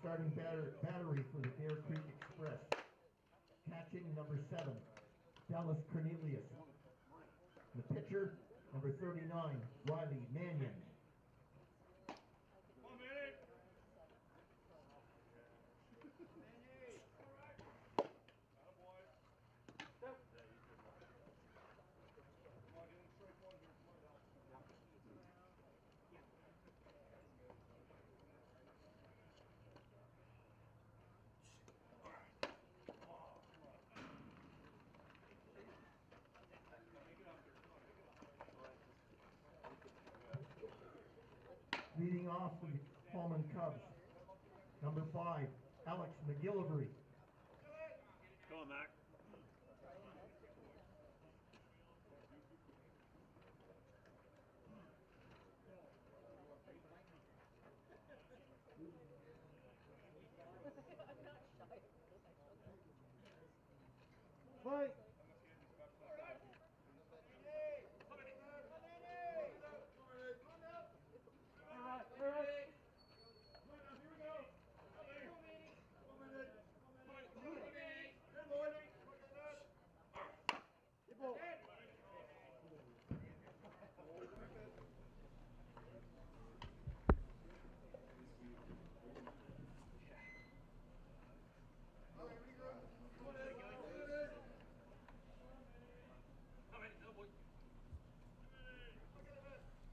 starting battery for the Bear Creek Express. Catching number 7, Dallas Cornelius. The pitcher, number 39, Riley Mannion. Leading off for the Pullman Cubs, number 5, Alex McGillivray. Come on, Mac. Fight!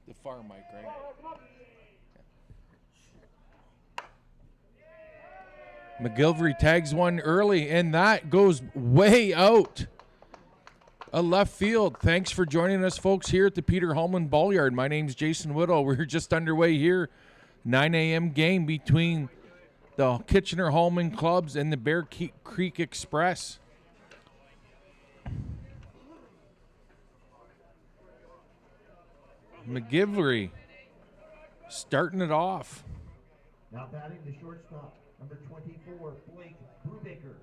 The far mic, right? McGillivray tags one early, and that goes way out of left field. Thanks for joining us, folks, here at the Peter Hallman Ball Yard. My name's Jason Whittle. We're just underway here. 9 a.m. game between the Kitchener-Hallman clubs and the Bear Creek Express. McGillivray starting it off. Now batting the shortstop, number 24, Blake Brubaker.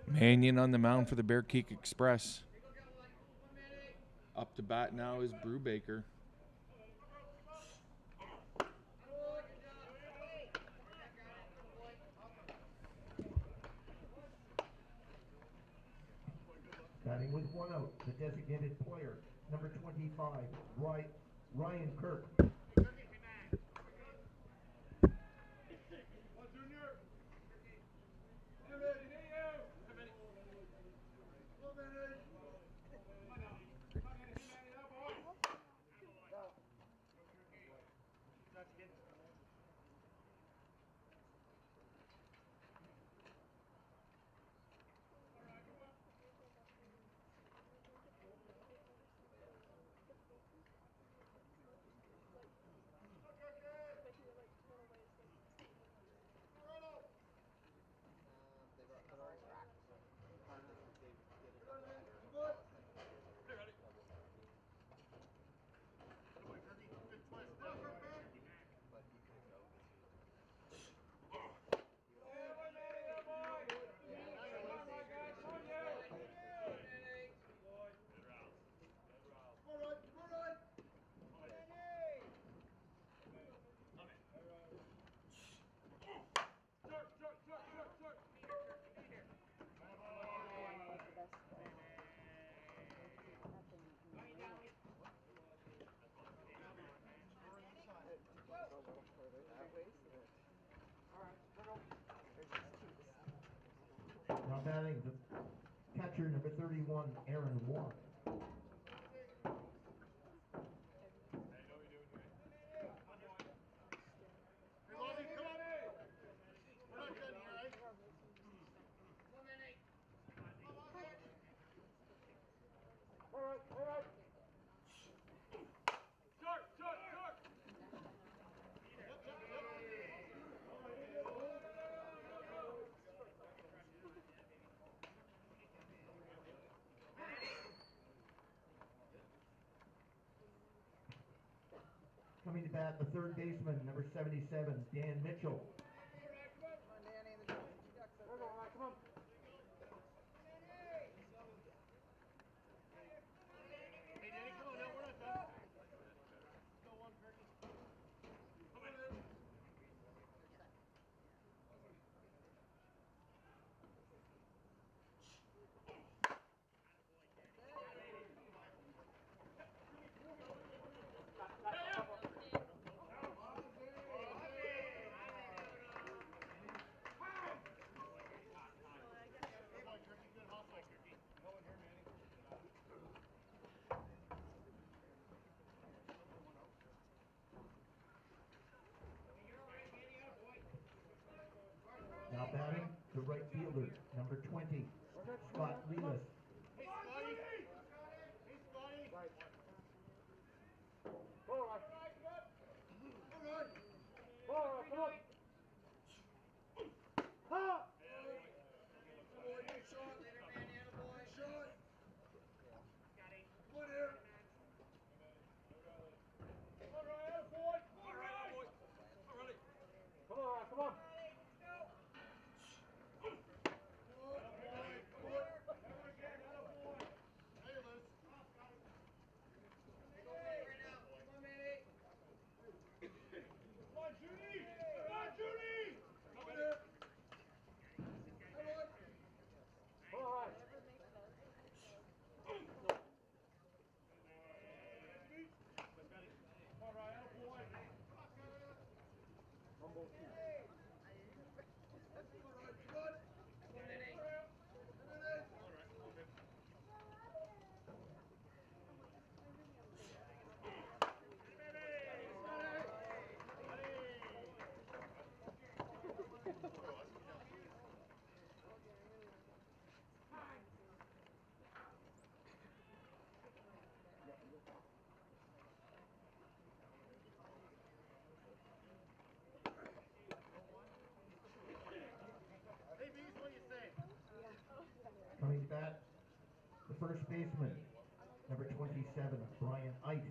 Mannion on the mound for the Bear Creek Express. Up to bat now is Brubaker. Batting with 1 out, the designated player, number 25, Ryan Kirk. Now batting the catcher, number 31, Aaron Warren. bat, the third baseman, number 77, Dan Mitchell. Now batting, the right fielder, number 20, Scott Lelis. Coming back, the first baseman, number 27, Brian Ite.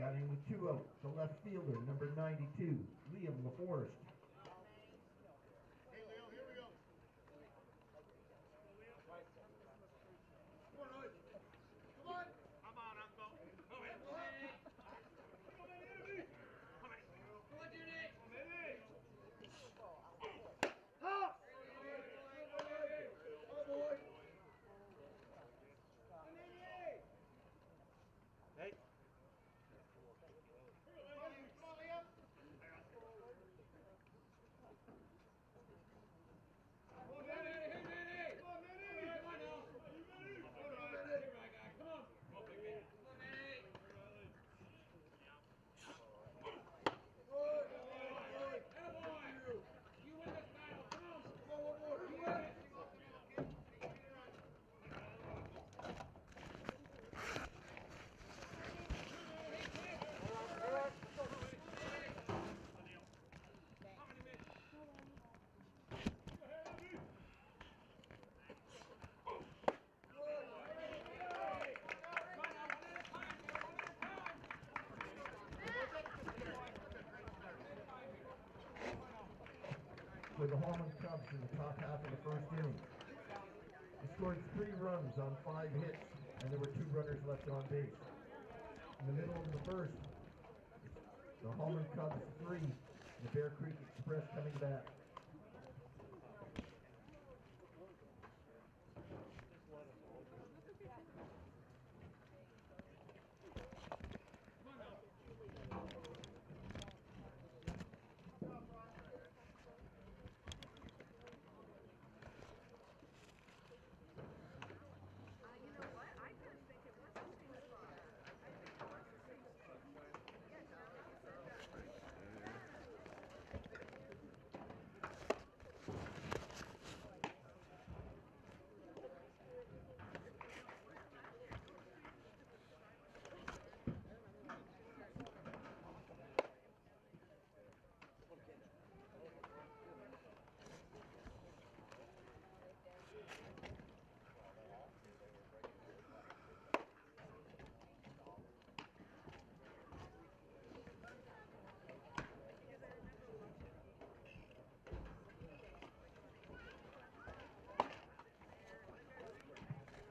Batting with 2 outs, the left fielder, number 92, Liam LaForest. Hey, Leo, here we go. Come on, Roy. Come on. Come on, Uncle. Come in. Come on, enemy. Come in. Come on, Judy. Come in. Ha! Oh, boy. Hey. Come on, Liam. for the Holman Cubs in the top half of the first inning. They scored 3 runs on 5 hits, and there were 2 runners left on base. In the middle of the first, the Holman Cubs 3, and the Bear Creek Express coming back.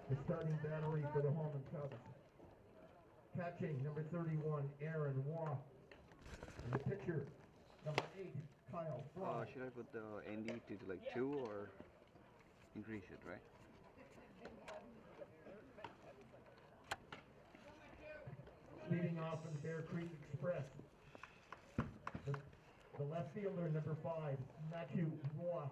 The starting battery for the Holman Cubs. Catching, number 31, Aaron Waugh. And the pitcher, number 8, Kyle Fry. Should I put the ND to like 2 or increase it, right? Leading off for the Bear Creek Express. The left fielder, number 5, Matthew Waugh.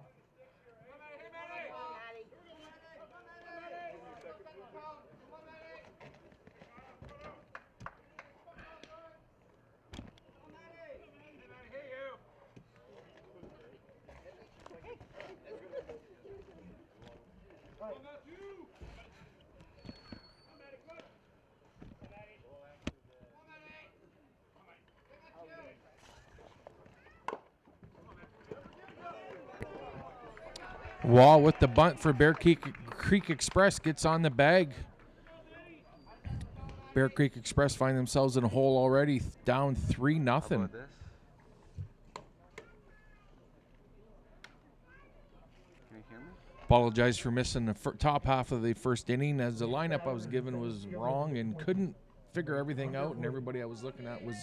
Waugh with the bunt for Bear Creek Express gets on the bag. Bear Creek Express find themselves in a hole already, down 3-0. How about this? Can you hear me? Apologize for missing the top half of the first inning, as the lineup I was given was wrong and couldn't figure everything out, and everybody I was looking at was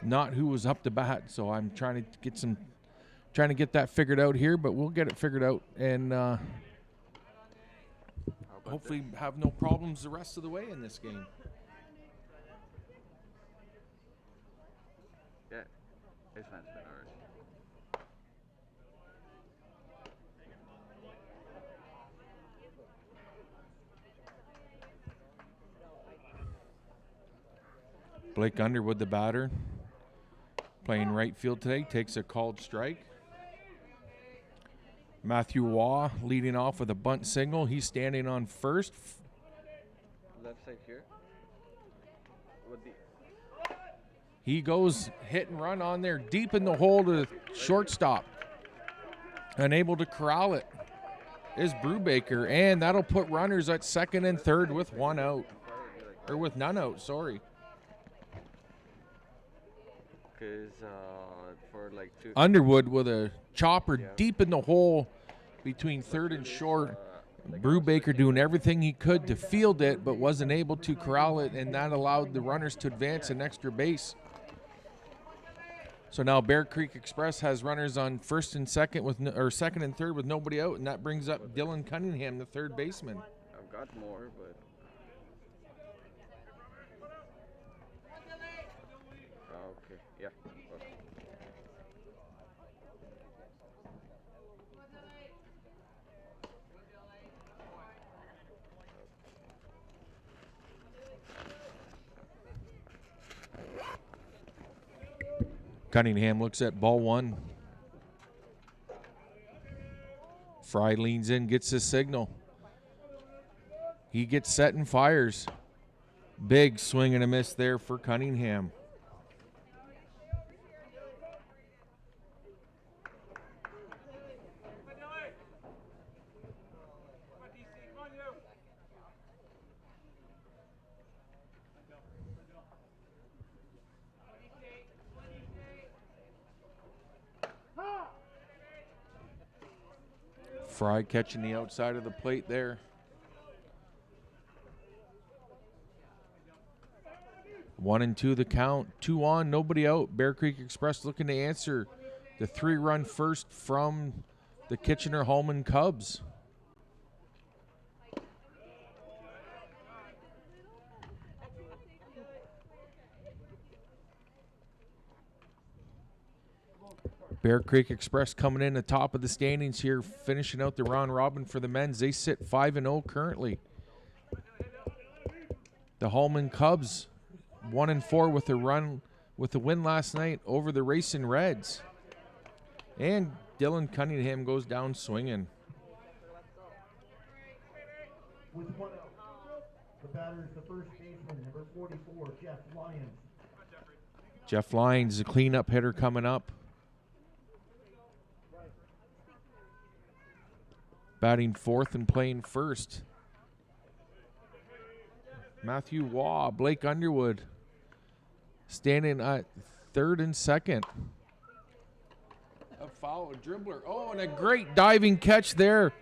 not who was up to bat. So I'm trying to get that figured out here, but we'll get it figured out and hopefully have no problems the rest of the way in this game. Yeah, it's fine. It's been alright. Blake Underwood, the batter, playing right field today, takes a called strike. Matthew Waugh leading off with a bunt single. He's standing on first. Left side here. He goes hit and run on there deep in the hole to the shortstop. Unable to corral it is Brubaker, and that'll put runners at second and third with 1 out. Or with none out, sorry. For like 2. Underwood with a chopper deep in the hole between third and short. Brubaker doing everything he could to field it, but wasn't able to corral it, and that allowed the runners to advance an extra base. So now Bear Creek Express has runners on first and second second and third with nobody out, and that brings up Dylan Cunningham, the third baseman. I've got more, but okay, yeah. Okay. Cunningham looks at ball 1. Fry leans in, gets his signal. He gets set and fires. Big swing and a miss there for Cunningham. Fry catching the outside of the plate there. 1-2 the count. 2 on, nobody out. Bear Creek Express looking to answer the 3-run first from the Kitchener-Holman Cubs. Bear Creek Express coming in the top of the standings here, finishing out the round robin for the men's. They sit 5-0 currently. The Holman Cubs 1-4 with a win last night over the Racing Reds. And Dylan Cunningham goes down swinging. With 1 out, the batter is the first baseman, number 44, Jeff Lyons. Jeff Lyons, the cleanup hitter coming up. Batting fourth and playing first. Matthew Waugh, Blake Underwood standing at third and second. A foul, a dribbler. Oh, and a great diving catch there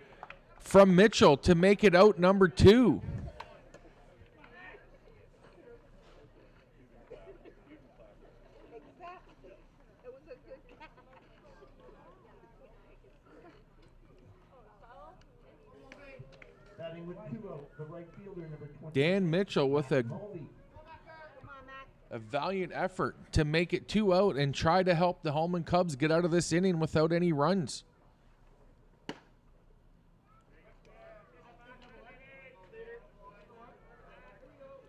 from Mitchell to make it out number 2. Batting with 2 out, the right fielder, number 20. Dan Mitchell with a valiant effort to make it 2 out and try to help the Holman Cubs get out of this inning without any runs.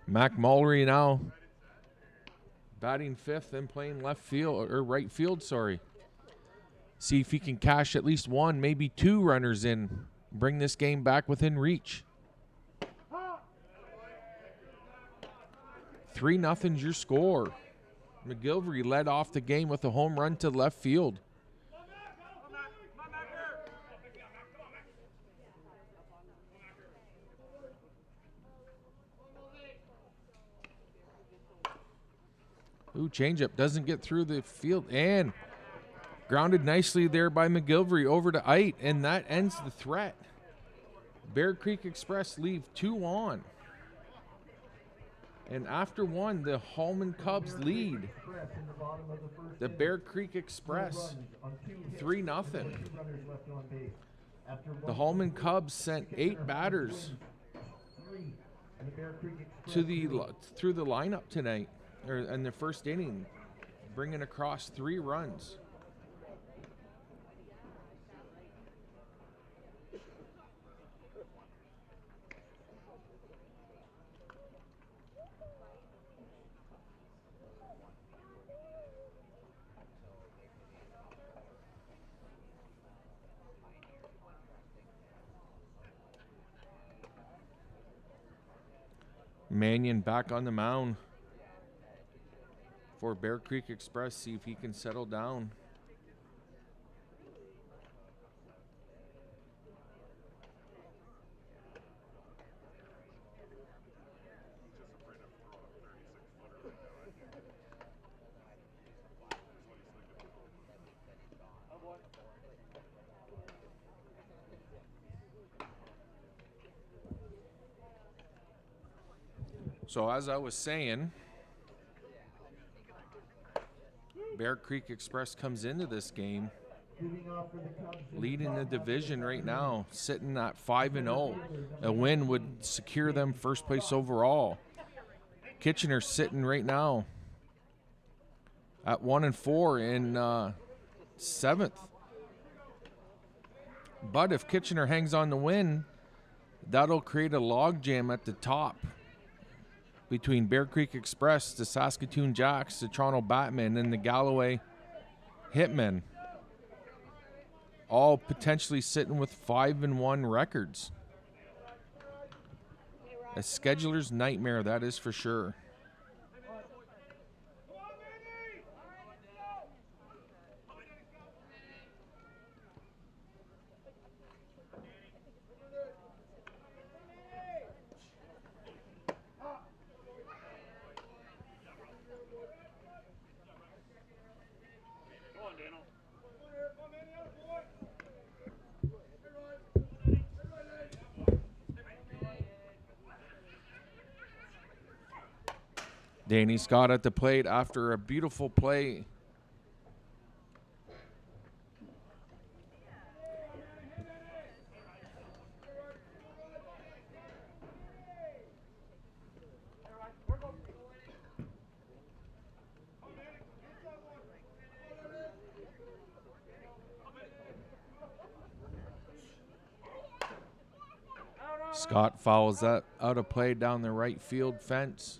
Mac Mullery now batting fifth and playing left field or right field, sorry. See if he can cash at least 1, maybe 2 runners in. Bring this game back within reach. 3-0's your score. McGilvery led off the game with a home run to left field. Ooh, changeup doesn't get through the field and grounded nicely there by McGilvery over to Ite, and that ends the threat. Bear Creek Express leave 2 on. And after 1, the Holman Cubs lead. The Bear Creek Express 3-0. The Holman Cubs sent 8 batters to through the lineup tonight, or in the first inning, bringing across 3 runs. Mannion back on the mound for Bear Creek Express. See if he can settle down. So as I was saying, Bear Creek Express comes into this game leading the division right now, sitting at 5-0. A win would secure them first place overall. Kitchener sitting right now at 1-4 in 7th. But if Kitchener hangs on to win, that'll create a logjam at the top between Bear Creek Express, the Saskatoon Jacks, the Toronto Batmen, and the Galloway Hitmen. All potentially sitting with 5-1 records. A scheduler's nightmare, that is for sure. Danny Scott at the plate after a beautiful play. Scott fouls that out of play down the right field fence.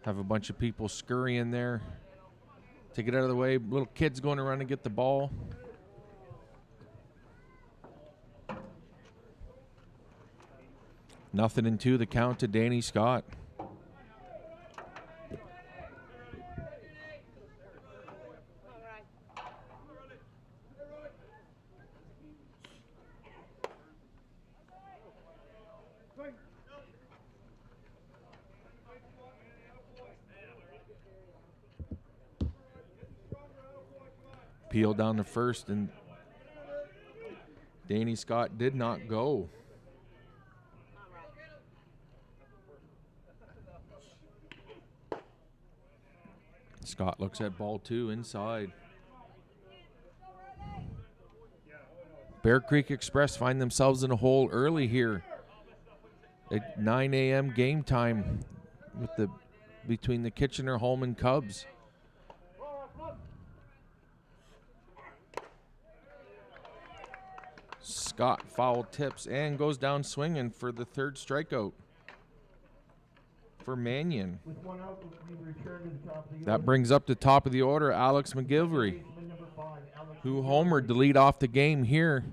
Have a bunch of people scurrying there. Take it out of the way. Little kids going around to get the ball. Nothing in two, the count to Danny Scott. Peel down the first, and Danny Scott did not go. Scott looks at ball two inside. Bear Creek Express find themselves in a hole early here at 9 a.m. game time with between the Kitchener-Holman Cubs. Scott foul tips and goes down swinging for the third strikeout for Mannion. With one out, we return to the top of the That order. brings up the top of the order Alex McGilvery, Baseman number 5, Alex who McGilvery. homered to lead off the game here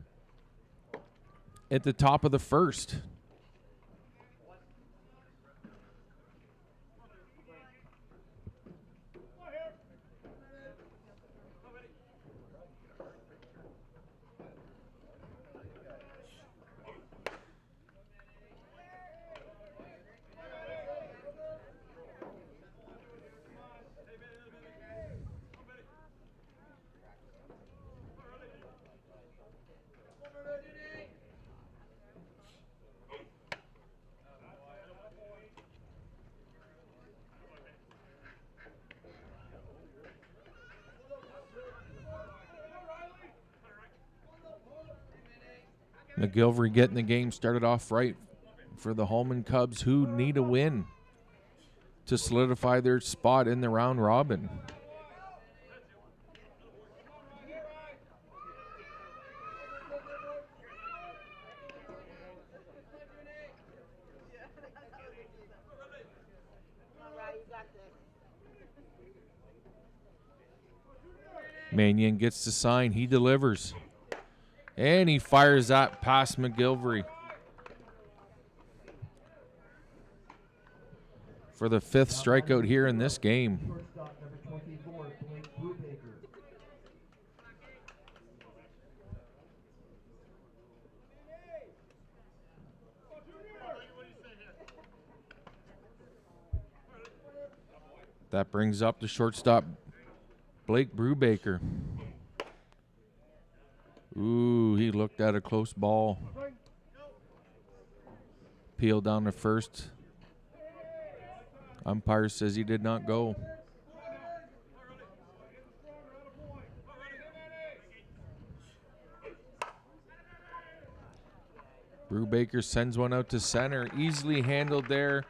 at the top of the first. McGilvery getting the game started off right for the Holman Cubs, who need a win to solidify their spot in the round robin. Mannion gets the sign. He delivers. And he fires that past McGilvery for the fifth strikeout here in this game. Shortstop number 24, Blake Brubaker. That brings up the shortstop, Blake Brubaker. Ooh, he looked at a close ball. Peel down to first. Umpire says he did not go. Brubaker sends one out to center. Easily handled there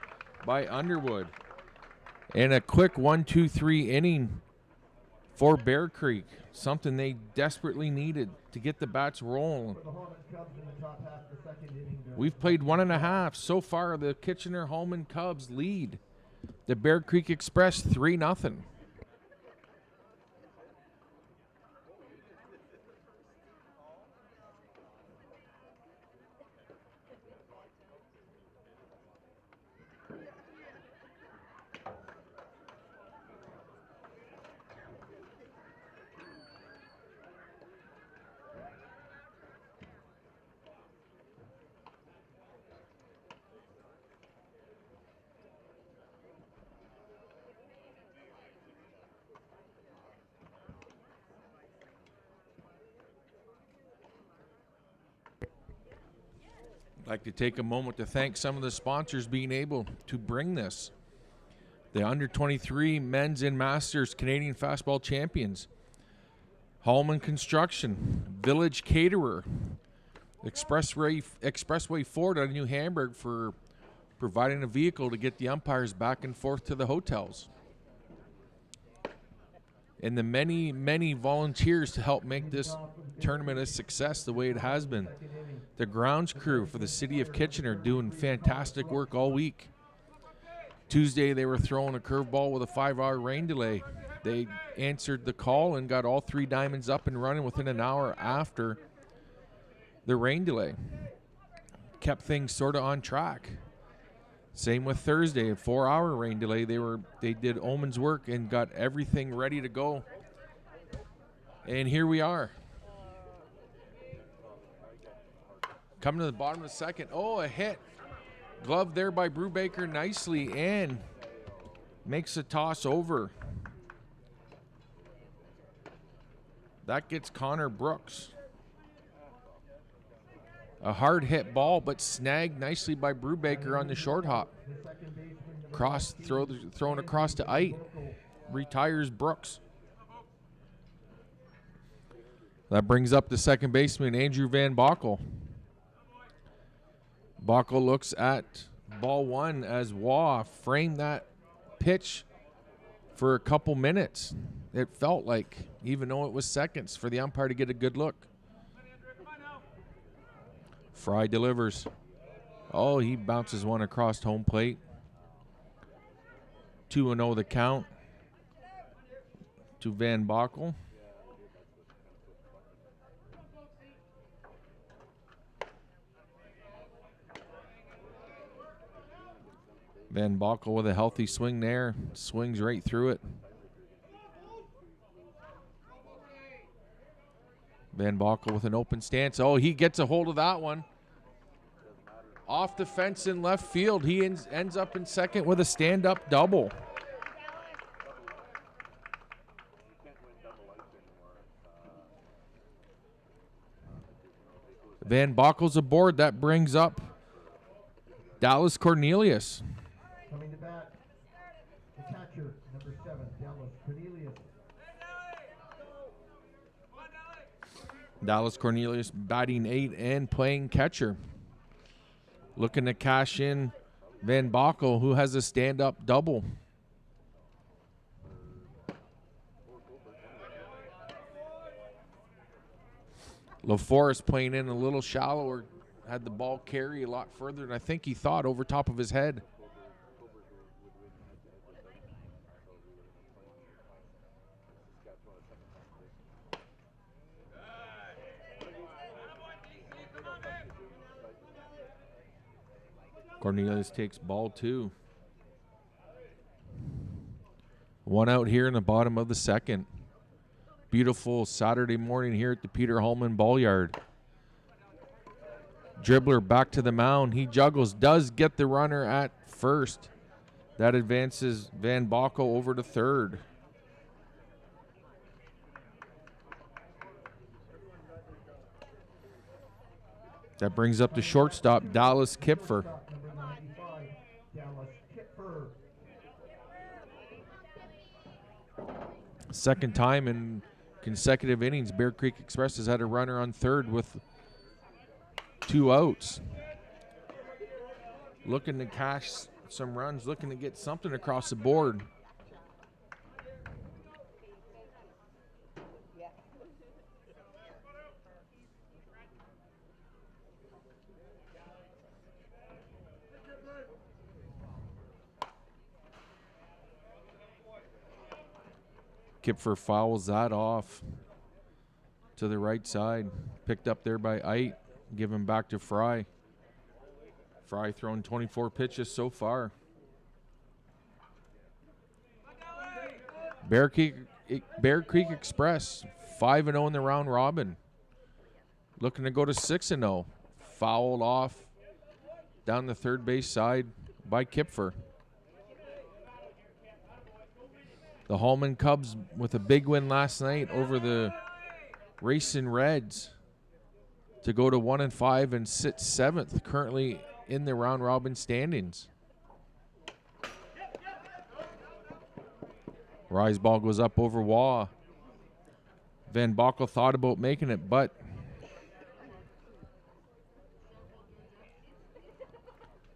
by Underwood. And a quick 1-2-3 inning for Bear Creek. Something they desperately needed to get the bats rolling. For the Holman Cubs in the top half of the second inning. We've played 1.5. So far, the Kitchener-Holman Cubs lead the Bear Creek Express 3-0. I'd like to take a moment to thank some of the sponsors being able to bring this the under-23 men's and masters Canadian fastball champions. Hallman Construction, Village Caterer, Expressway Ford out of New Hamburg for providing a vehicle to get the umpires back and forth to the hotels. And the many, many volunteers to help make this tournament a success the way it has been. The grounds crew for the city of Kitchener doing fantastic work all week. Tuesday, they were throwing a curveball with a 5-hour rain delay. They answered the call and got all 3 diamonds up and running within an hour after the rain delay. Kept things sort of on track. Same with Thursday, a 4-hour rain delay. They did Omen's work and got everything ready to go. And here we are. Coming to the bottom of the second. Oh, a hit. Glove there by Brubaker nicely and makes a toss over. That gets Connor Brooks. A hard hit ball, but snagged nicely by Brubaker on the short hop. Thrown across to Ite. Retires Brooks. That brings up the second baseman, Andrew Van Bockel. Bockel looks at ball one as Waugh framed that pitch for a couple minutes. It felt like, even though it was seconds, for the umpire to get a good look. Fry delivers. Oh, he bounces one across home plate. 2-0 the count to Van Bockel. Van Bockel with a healthy swing there. Swings right through it. Van Bockel with an open stance. Oh, he gets a hold of that one. Off the fence in left field. He ends up in second with a stand-up double. Van Bockel's aboard. That brings up Dallas Cornelius. Coming to bat, the catcher, number 7, Dallas Cornelius. Dallas Cornelius batting 8 and playing catcher. Looking to cash in Van Bockel, who has a stand-up double. LaForest playing in a little shallower, had the ball carry a lot further than I think he thought, over top of his head. Cornelius takes ball 2. 1 out here in the bottom of the second. Beautiful Saturday morning here at the Peter Hallman Ball Yard. Dribbler back to the mound. He juggles, does get the runner at first. That advances Van Bockel over to third. That brings up the shortstop, Dallas Kipfer. Second time in consecutive innings, Bear Creek Express has had a runner on third with 2 outs. Looking to cash some runs, looking to get something across the board. Kipfer fouls that off to the right side. Picked up there by Ite. Given back to Fry. Fry thrown 24 pitches so far. Bear Creek Express 5-0 in the round robin. Looking to go to 6-0. Fouled off down the third base side by Kipfer. The Hallman Cubs with a big win last night over the Racing Reds to go to 1-5 and sit 7th currently in the round robin standings. Rise ball goes up over Waugh. Van Bockel thought about making it, but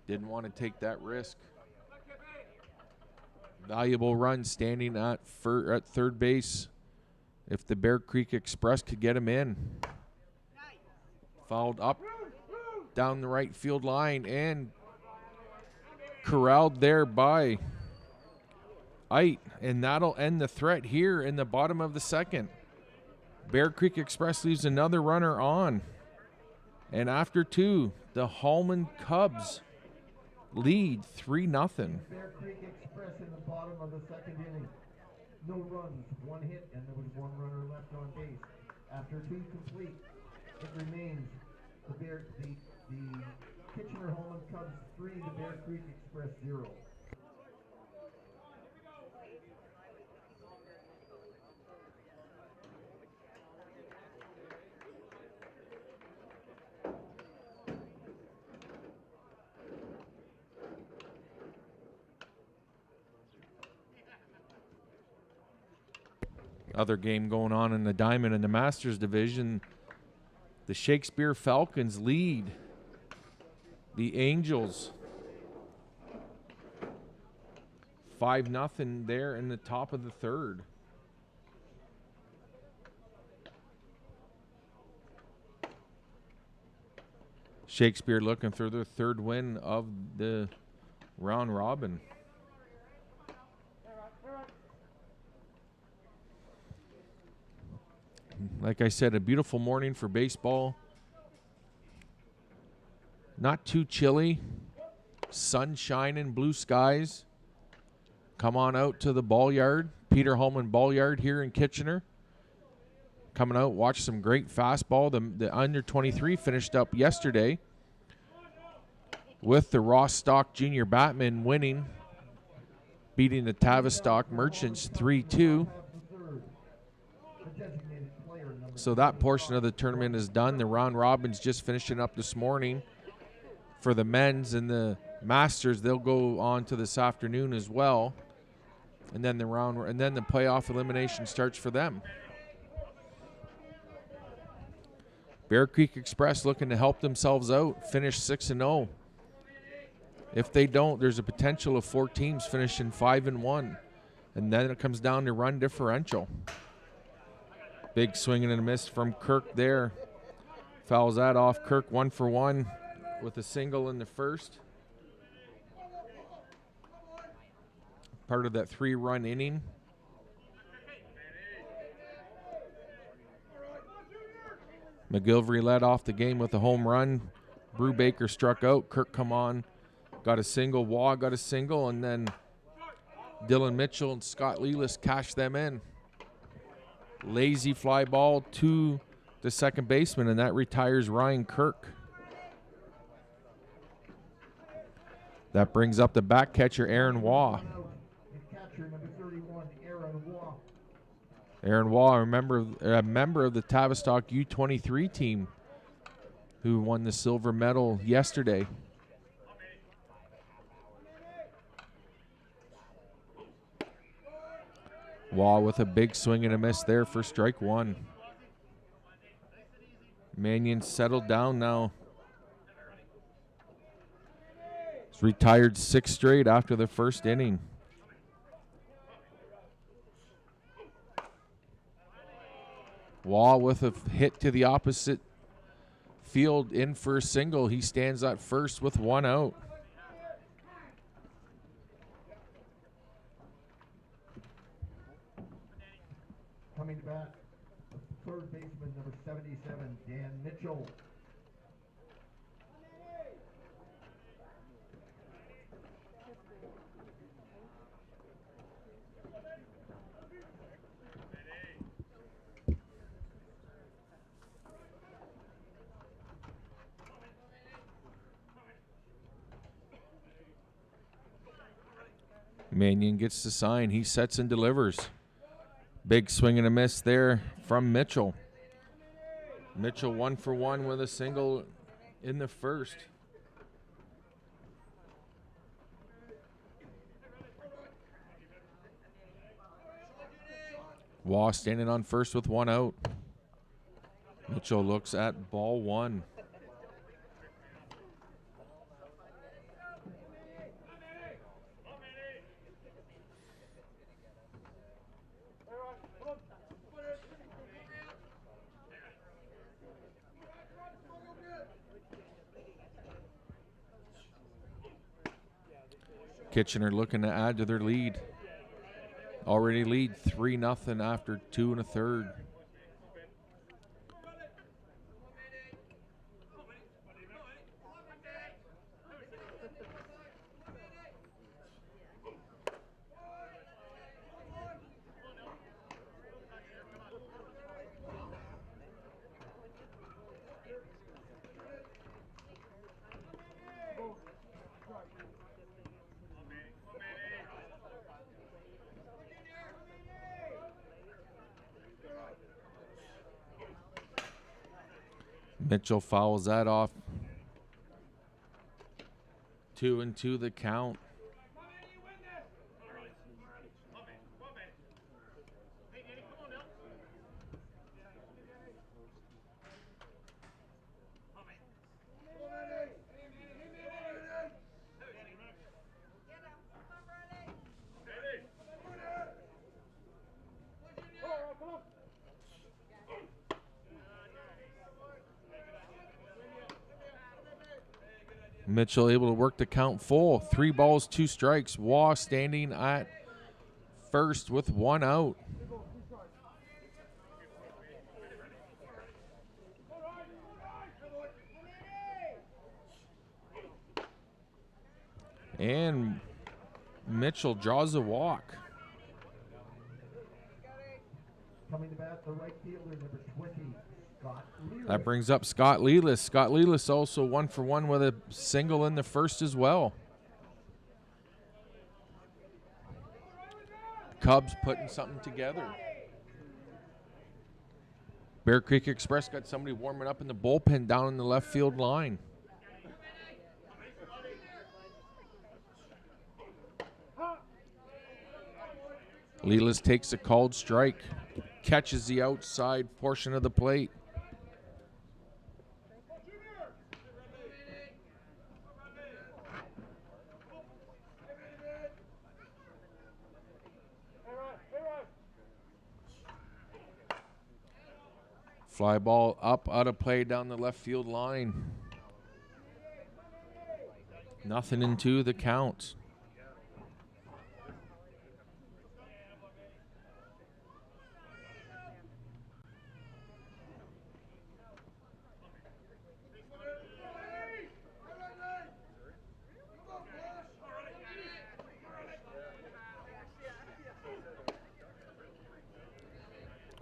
didn't want to take that risk. Valuable run standing at third base. If the Bear Creek Express could get him in. Fouled up down the right field line and corralled there by Ite, and that'll end the threat here in the bottom of the second. Bear Creek Express leaves another runner on. And after 2, the Hallman Cubs lead 3-0. Bear Creek Express in the bottom of the second inning. No runs, 1 hit, and there was 1 runner left on base. After 2 complete, it remains the Kitchener Hallman Cubs 3, the Bear Creek Express 0. Other game going on in the Diamond and the Masters division. The Shakespeare Falcons lead the Angels 5-0 there in the top of the third. Shakespeare looking for their 3rd win of the round robin. Like I said, a beautiful morning for baseball. Not too chilly. Sun shining, blue skies. Come on out to the ball yard, Peter Hallman Ball Yard here in Kitchener. Coming out, watch some great fastball. The under 23 finished up yesterday with the Rostock Junior Batman winning, beating the Tavistock Merchants 3-2. So that portion of the tournament is done. The round robin's just finishing up this morning for the men's, and the Masters, they'll go on to this afternoon as well. And then the playoff elimination starts for them. Bear Creek Express looking to help themselves out, finish 6-0. If they don't, there's a potential of 4 teams finishing 5-1. And then it comes down to run differential. Big swinging and a miss from Kirk there. Fouls that off. Kirk 1 for 1 with a single in the first. Part of that 3-run inning. McGilvery led off the game with a home run. Brubaker struck out. Kirk come on, got a single. Waugh got a single, and then Dylan Mitchell and Scott Lelis cashed them in. Lazy fly ball to the second baseman, and that retires Ryan Kirk. That brings up the back catcher, Aaron Waugh. Aaron Waugh, a member of the Tavistock U23 team who won the silver medal yesterday. Waugh with a big swing and a miss there for strike 1. Mannion settled down now. He's retired 6 straight after the first inning. Waugh with a hit to the opposite field in for a single. He stands at first with 1 out. Coming back, third baseman, number 77, Dan Mitchell. Mannion gets the sign. He sets and delivers. Big swing and a miss there from Mitchell. Mitchell 1 for 1 with a single in the first. Waugh standing on first with 1 out. Mitchell looks at ball 1. Kitchener looking to add to their lead. Already lead 3-0 after 2 1/3. Mitchell fouls that off. 2-2 the count. Mitchell able to work the count full. 3 balls, 2 strikes. Waugh standing at first with 1 out. And Mitchell draws a walk. Coming to bat, the right fielder, number 20, Scott Leland. That brings up Scott Lelis. Scott Lelis also 1 for 1 with a single in the first as well. Cubs putting something together. Bear Creek Express got somebody warming up in the bullpen down in the left field line. Lelis takes a called strike, catches the outside portion of the plate. Fly ball up out of play down the left field line. 0-2 the count.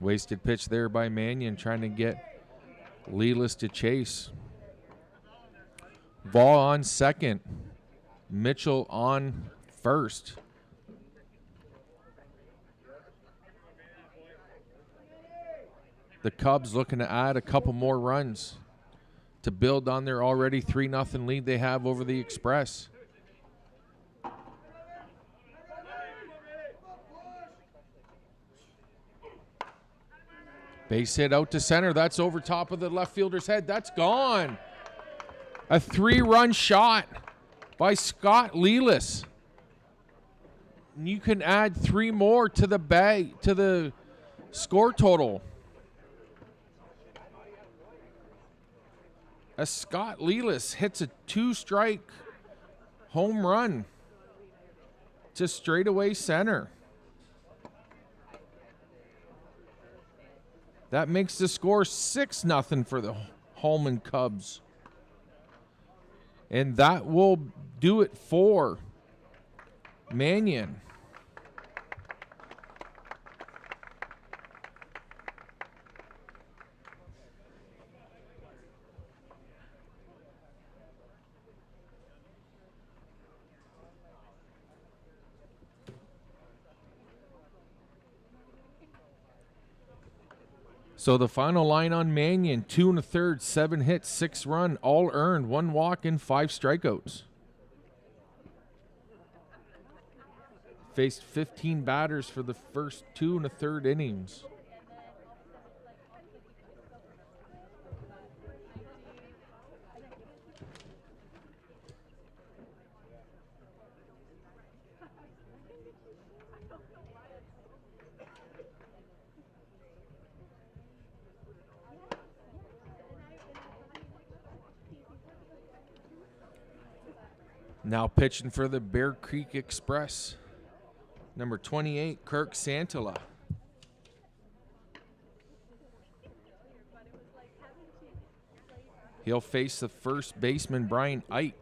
Wasted pitch there by Mannion, trying to get Lelis to chase. Vaugh on second. Mitchell on first. The Cubs looking to add a couple more runs to build on their already 3-0 lead they have over the Express. Base hit out to center. That's over top of the left fielder's head. That's gone. A 3-run shot by Scott Lelis. You can add 3 more to the bag, to the score total. As Scott Lelis hits a 2-strike home run to straightaway center. That makes the score 6-0 for the Holman Cubs. And that will do it for Mannion. So the final line on Mannion, 2 1/3, 7 hits, 6 run, all earned, 1 walk and 5 strikeouts. Faced 15 batters for the first 2 1/3 innings. Now pitching for the Bear Creek Express, number 28, Kirk Santala. He'll face the first baseman, Brian Eit.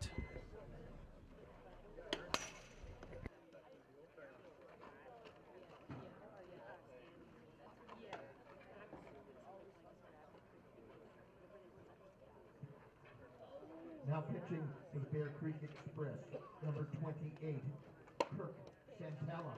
Now pitching for the Bear Creek Express, number 28, Kirk Santala.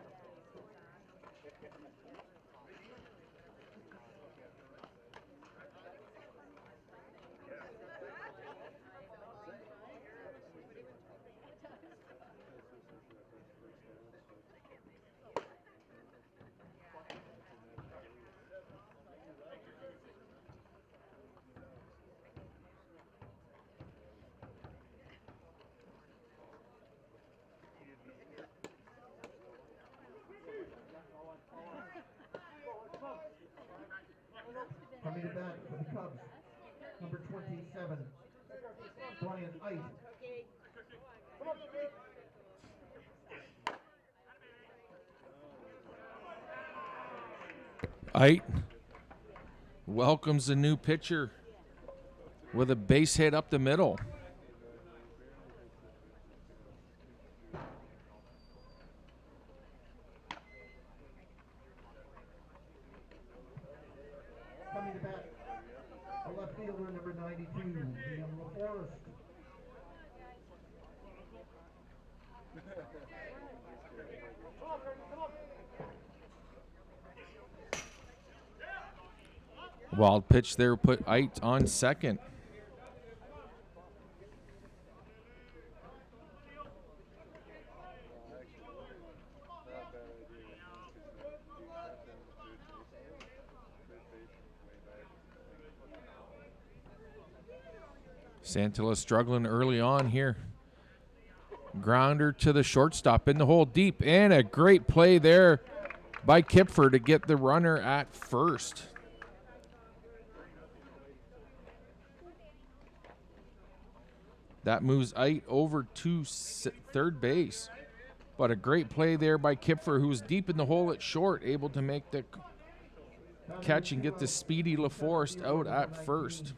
Coming to bat for the Cubs, number 27, Brian Eit. Eit welcomes the new pitcher with a base hit up the middle. Coming to bat, a left fielder, number 92, Liam LaForest. Wild pitch there, put Eit on second. Santala struggling early on here. Grounder to the shortstop in the hole deep, and a great play there by Kipfer to get the runner at first. That moves Eit over to third base. But a great play there by Kipfer, who was deep in the hole at short, able to make the catch and get the speedy LaForest out at first.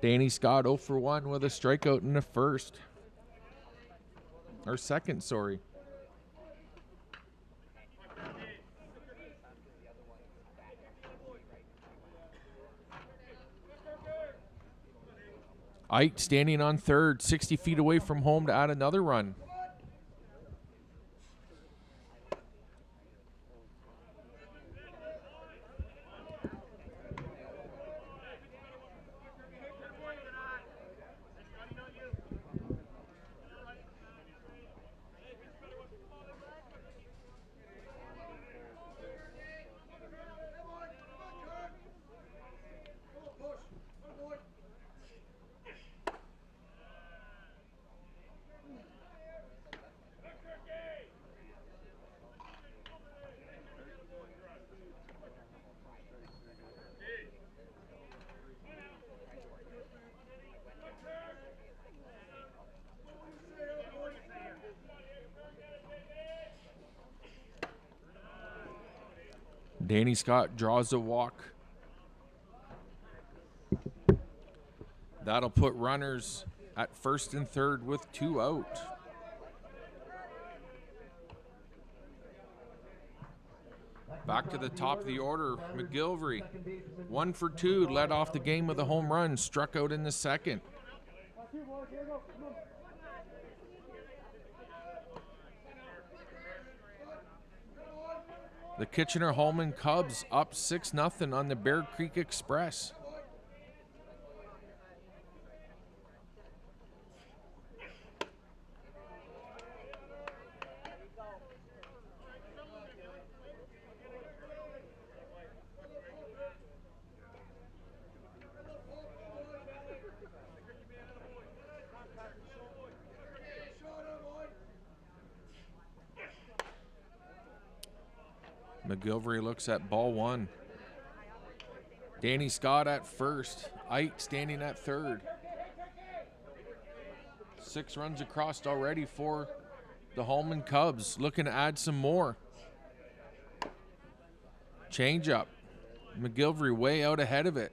Danny Scott 0 for 1 with a strikeout in the first. Or second, sorry. Eit standing on third, 60 feet away from home to add another run. Danny Scott draws a walk. That'll put runners at first and third with 2 out. Back to the top of the order, McGilvery. 1 for 2, led off the game with a home run, struck out in the second. The Kitchener-Holman Cubs up 6-0 on the Bear Creek Express. McGilvery looks at ball one. Danny Scott at first. Ike standing at third. 6 runs across already for the Holman Cubs. Looking to add some more. Change up. McGilvery way out ahead of it.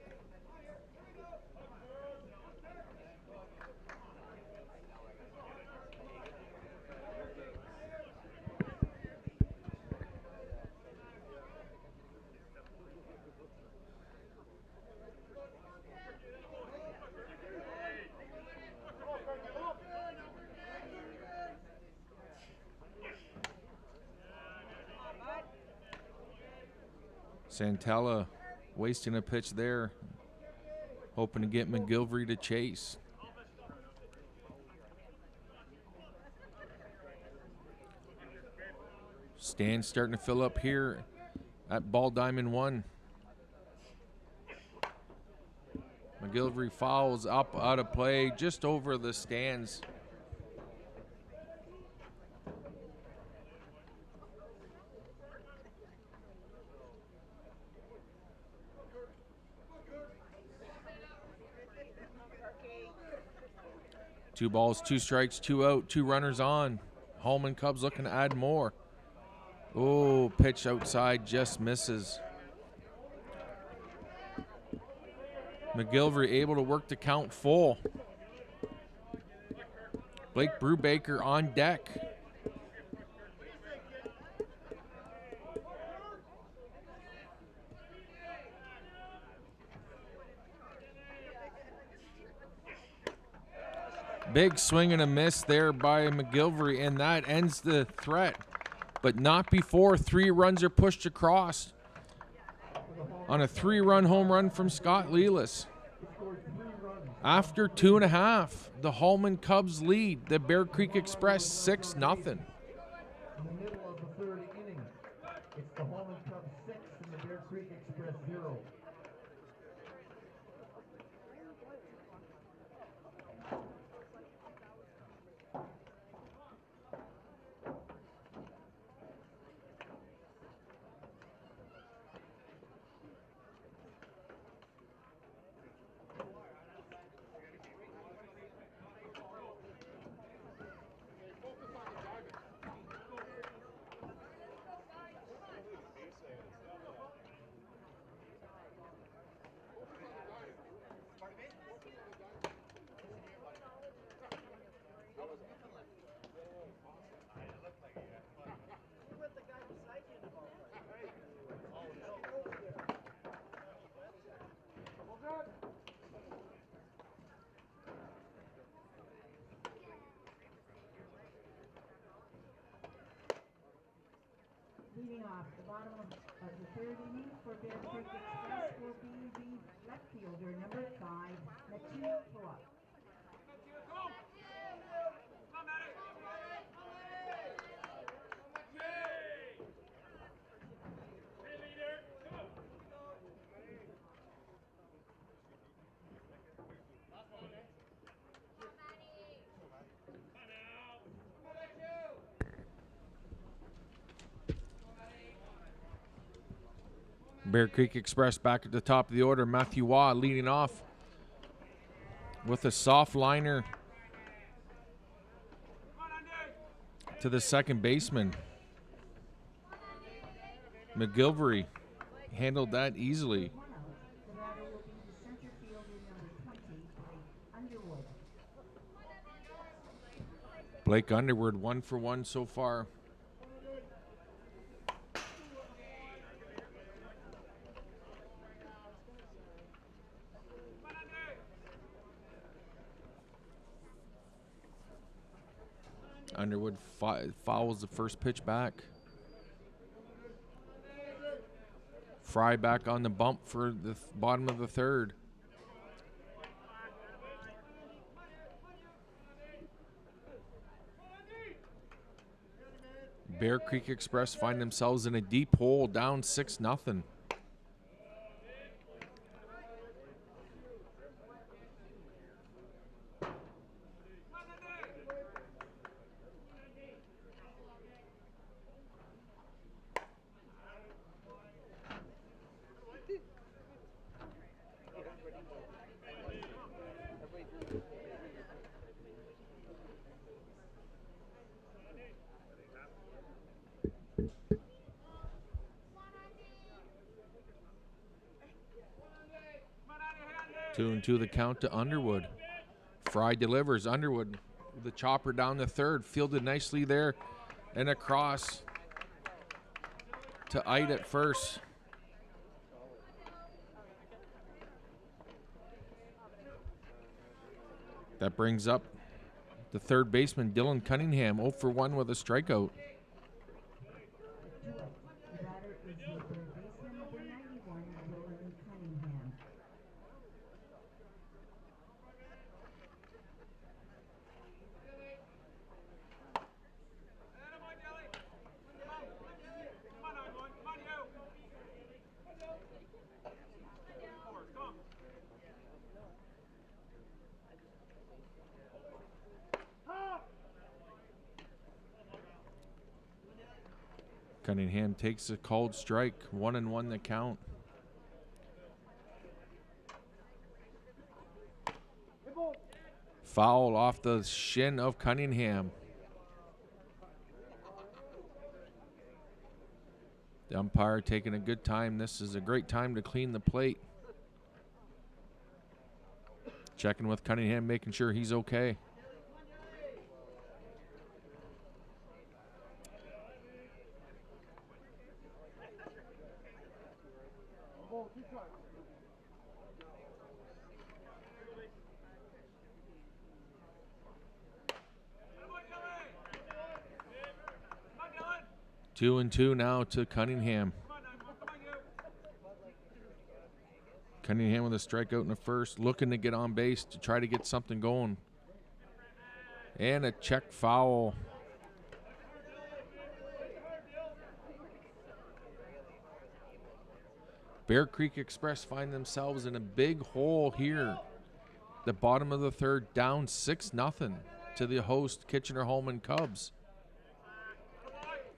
Santella wasting a pitch there, hoping to get McGilvery to chase. Stand starting to fill up here at ball diamond 1. McGilvery fouls up out of play just over the stands. Two balls, 2 strikes, 2 out, 2 runners on. Holman Cubs looking to add more. Oh, pitch outside just misses. McGilvery able to work the count full. Blake Brubaker on deck. Big swing and a miss there by McGilvery, and that ends the threat. But not before 3 runs are pushed across on a 3-run home run from Scott Lelis. After 2.5, the Holman Cubs lead the Bear Creek Express 6-0. In the middle of the 3rd inning, it's the Holman Cubs 6 and the Bear Creek Express 0. Leading off the bottom of the 3rd inning for Bear Creek Express will be the left fielder, number 5, Matthew Puap. Bear Creek Express back at the top of the order. Matthew Waugh leading off with a soft liner to the second baseman. McGilvery handled that easily. The batter will be the center fielder, number 20, Blake Underwood. Blake Underwood 1 for 1 so far. Underwood fouls the first pitch back. Fry back on the bump for the bottom of the 3rd. Bear Creek Express find themselves in a deep hole, down 6-0. 2-2 the count to Underwood. Fry delivers. Underwood with the chopper down the third. Fielded nicely there. And across to Ide at first. That brings up the third baseman, Dylan Cunningham, 0 for 1 with a strikeout. The batter is the third baseman, number 91, Dylan Cunningham. Cunningham takes a called strike, 1-1 the count. Foul off the shin of Cunningham. The umpire taking a good time. This is a great time to clean the plate. Checking with Cunningham, making sure he's okay. Two and two now to Cunningham. Cunningham with a strikeout in the first, looking to get on base to try to get something going. And a check foul. Bear Creek Express find themselves in a big hole here. The bottom of the third, down 6-0 to the host Kitchener-Holman Cubs.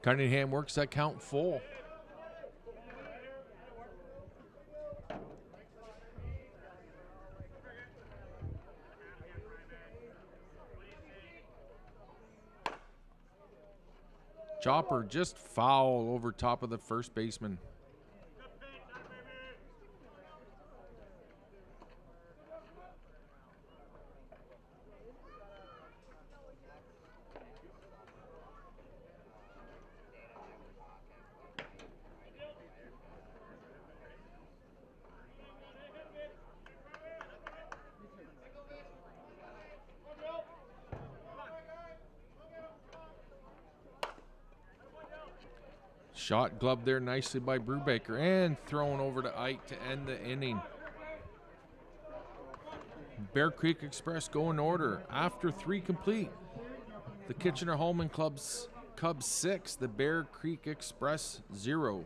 Cunningham works that count full. Chopper just foul over top of the first baseman. Shot gloved there nicely by Brubaker and thrown over to Ike to end the inning. Bear Creek Express go in order. After 3 complete, the Kitchener-Holman Cubs 6, the Bear Creek Express 0.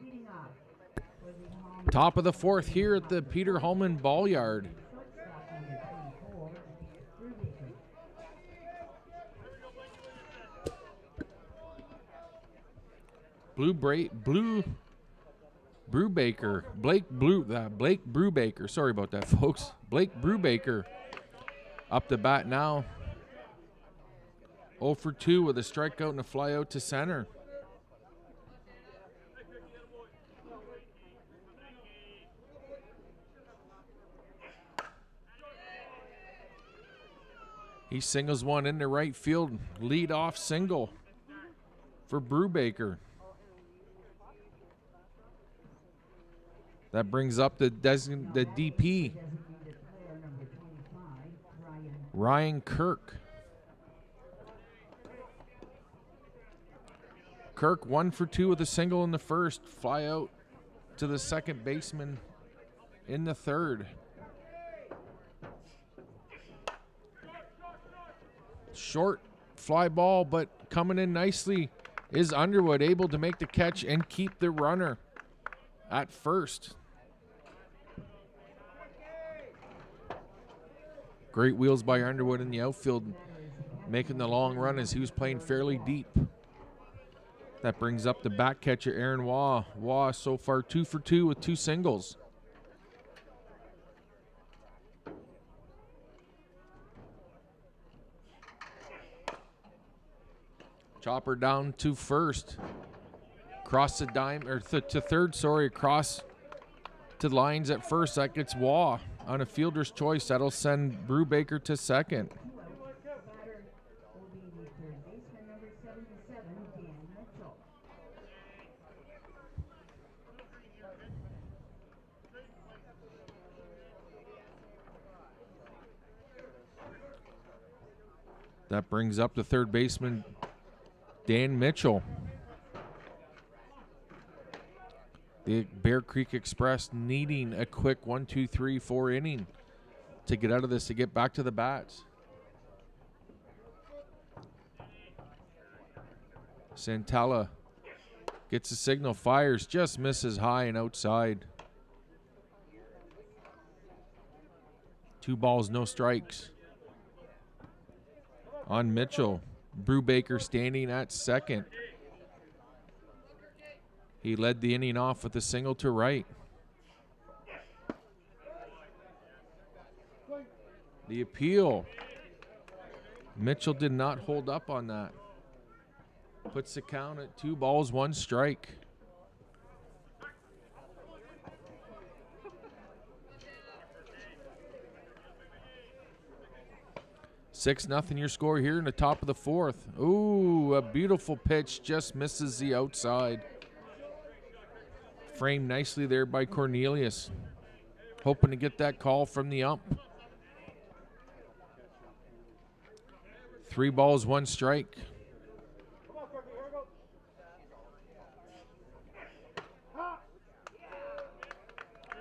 Leading off for the home Top of the fourth here at the Peter Holman Ball Yard. shortstop, number 24, Brubaker. Blake Brubaker. Sorry about that, folks. Blake Brubaker up to bat now. 0 for 2 with a strikeout and a flyout to center. He singles one into right field. Lead off single for Brubaker. That brings up the DP, Designated player number 25, Ryan Kirk. Kirk 1 for 2 with a single in the first. Fly out to the second baseman in the third. Short fly ball, but coming in nicely is Underwood, able to make the catch and keep the runner at first. Great wheels by Underwood in the outfield, making the long run as he was playing fairly deep. That brings up the back catcher, Aaron Waugh. Waugh so far 2 for 2 with 2 singles. Chopper down to first. Cross the dime, or to third, sorry, across to the lines at first. That gets Waugh on a fielder's choice. That'll send Brubaker to second. batter will be the third baseman number 77, Dan Mitchell. That brings up the third baseman, Dan Mitchell. The Bear Creek Express needing a quick 1, 2, 3, 4 inning to get out of this, to get back to the bats. Santella gets a signal, fires, just misses high and outside. 2 balls, no strikes on Mitchell. Brubaker standing at second. He led the inning off with a single to right. The appeal. Mitchell did not hold up on that. Puts the count at 2 balls, 1 strike. Six nothing your score here in the top of the fourth. Ooh, a beautiful pitch, just misses the outside. Framed nicely there by Cornelius. Hoping to get that call from the ump. 3 balls, 1 strike.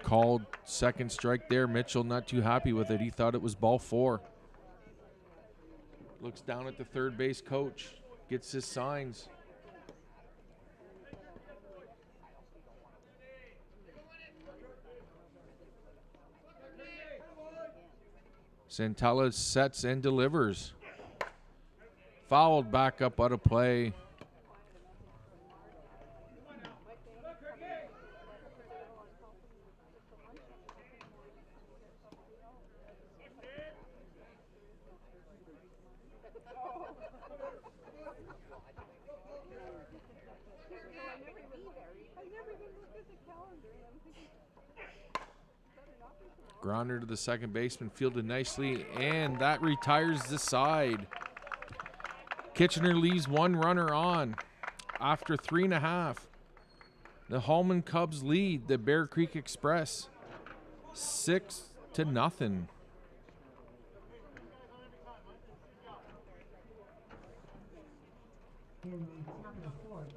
Called second strike there. Mitchell not too happy with it. He thought it was ball 4. Looks down at the third base coach. Gets his signs. Santella sets and delivers. Fouled back up out of play. Grounder to the second baseman, fielded nicely, and that retires the side. Kitchener leaves 1 runner on after 3.5. The Hallman Cubs lead the Bear Creek Express 6-0. In the top of the fourth,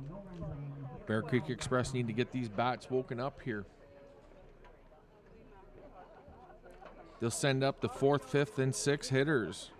no runs on Bear Creek Express need to get these bats woken up here. They'll send up the 4th, 5th, and 6th hitters.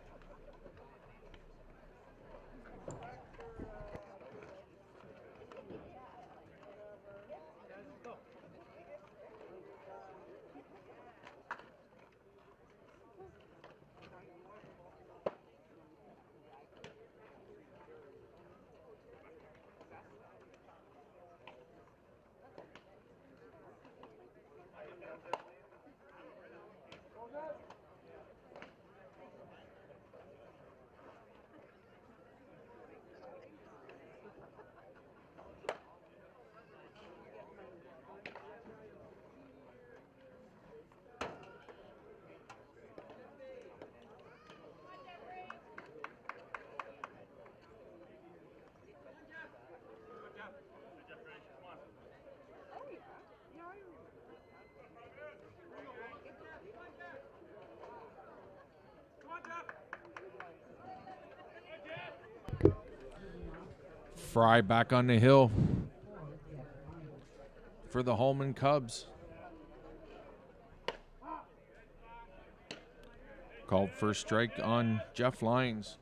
Fry back on the hill for the Holman Cubs. Called first strike on Jeff Lyons.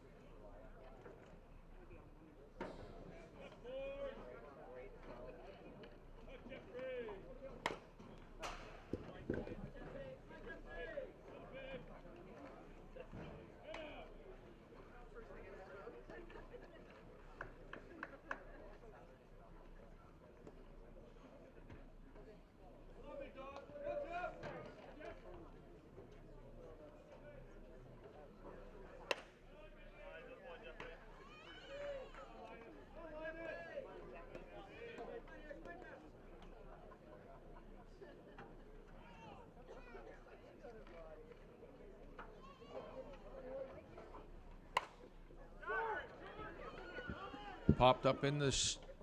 Popped up in the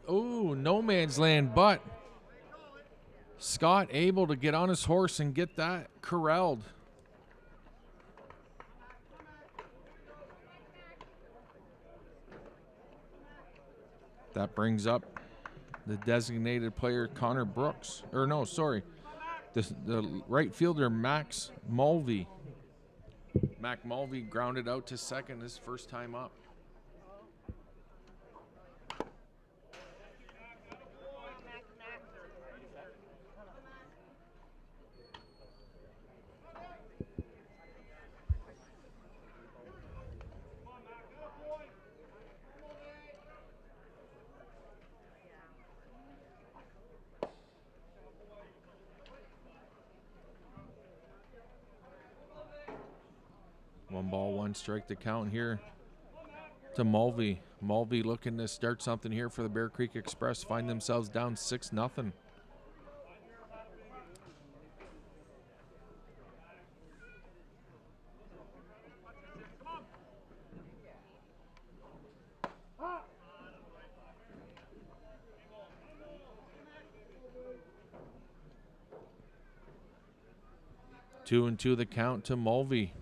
no man's land, but Scott able to get on his horse and get that corralled. That brings up the designated player Connor Brooks. Or no, sorry. The right fielder Max Mulvey. Mac Mulvey grounded out to second his first time up. One ball, one strike to count here to Mulvey. Mulvey looking to start something here for the Bear Creek Express. Find themselves down 6-0. Two and two the count to Mulvey.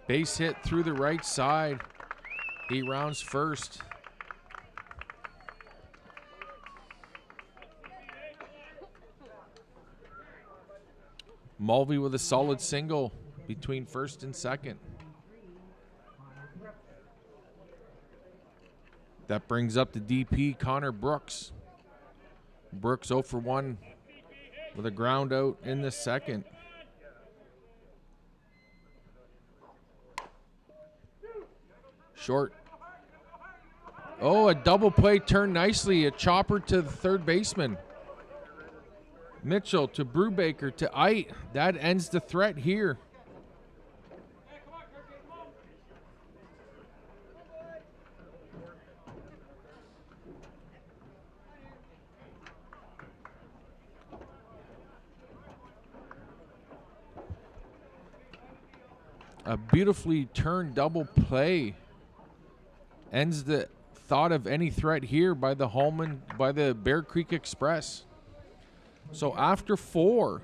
Base hit through the right side. He rounds first. Mulvey with a solid single between first and second. That brings up the DP, Connor Brooks. Brooks 0 for 1 with a ground out in the second. Short. Oh, a double play turned nicely. A chopper to the third baseman. Mitchell to Brubaker to Ite. That ends the threat here. A beautifully turned double play ends the thought of any threat here by the Bear Creek Express. So after 4,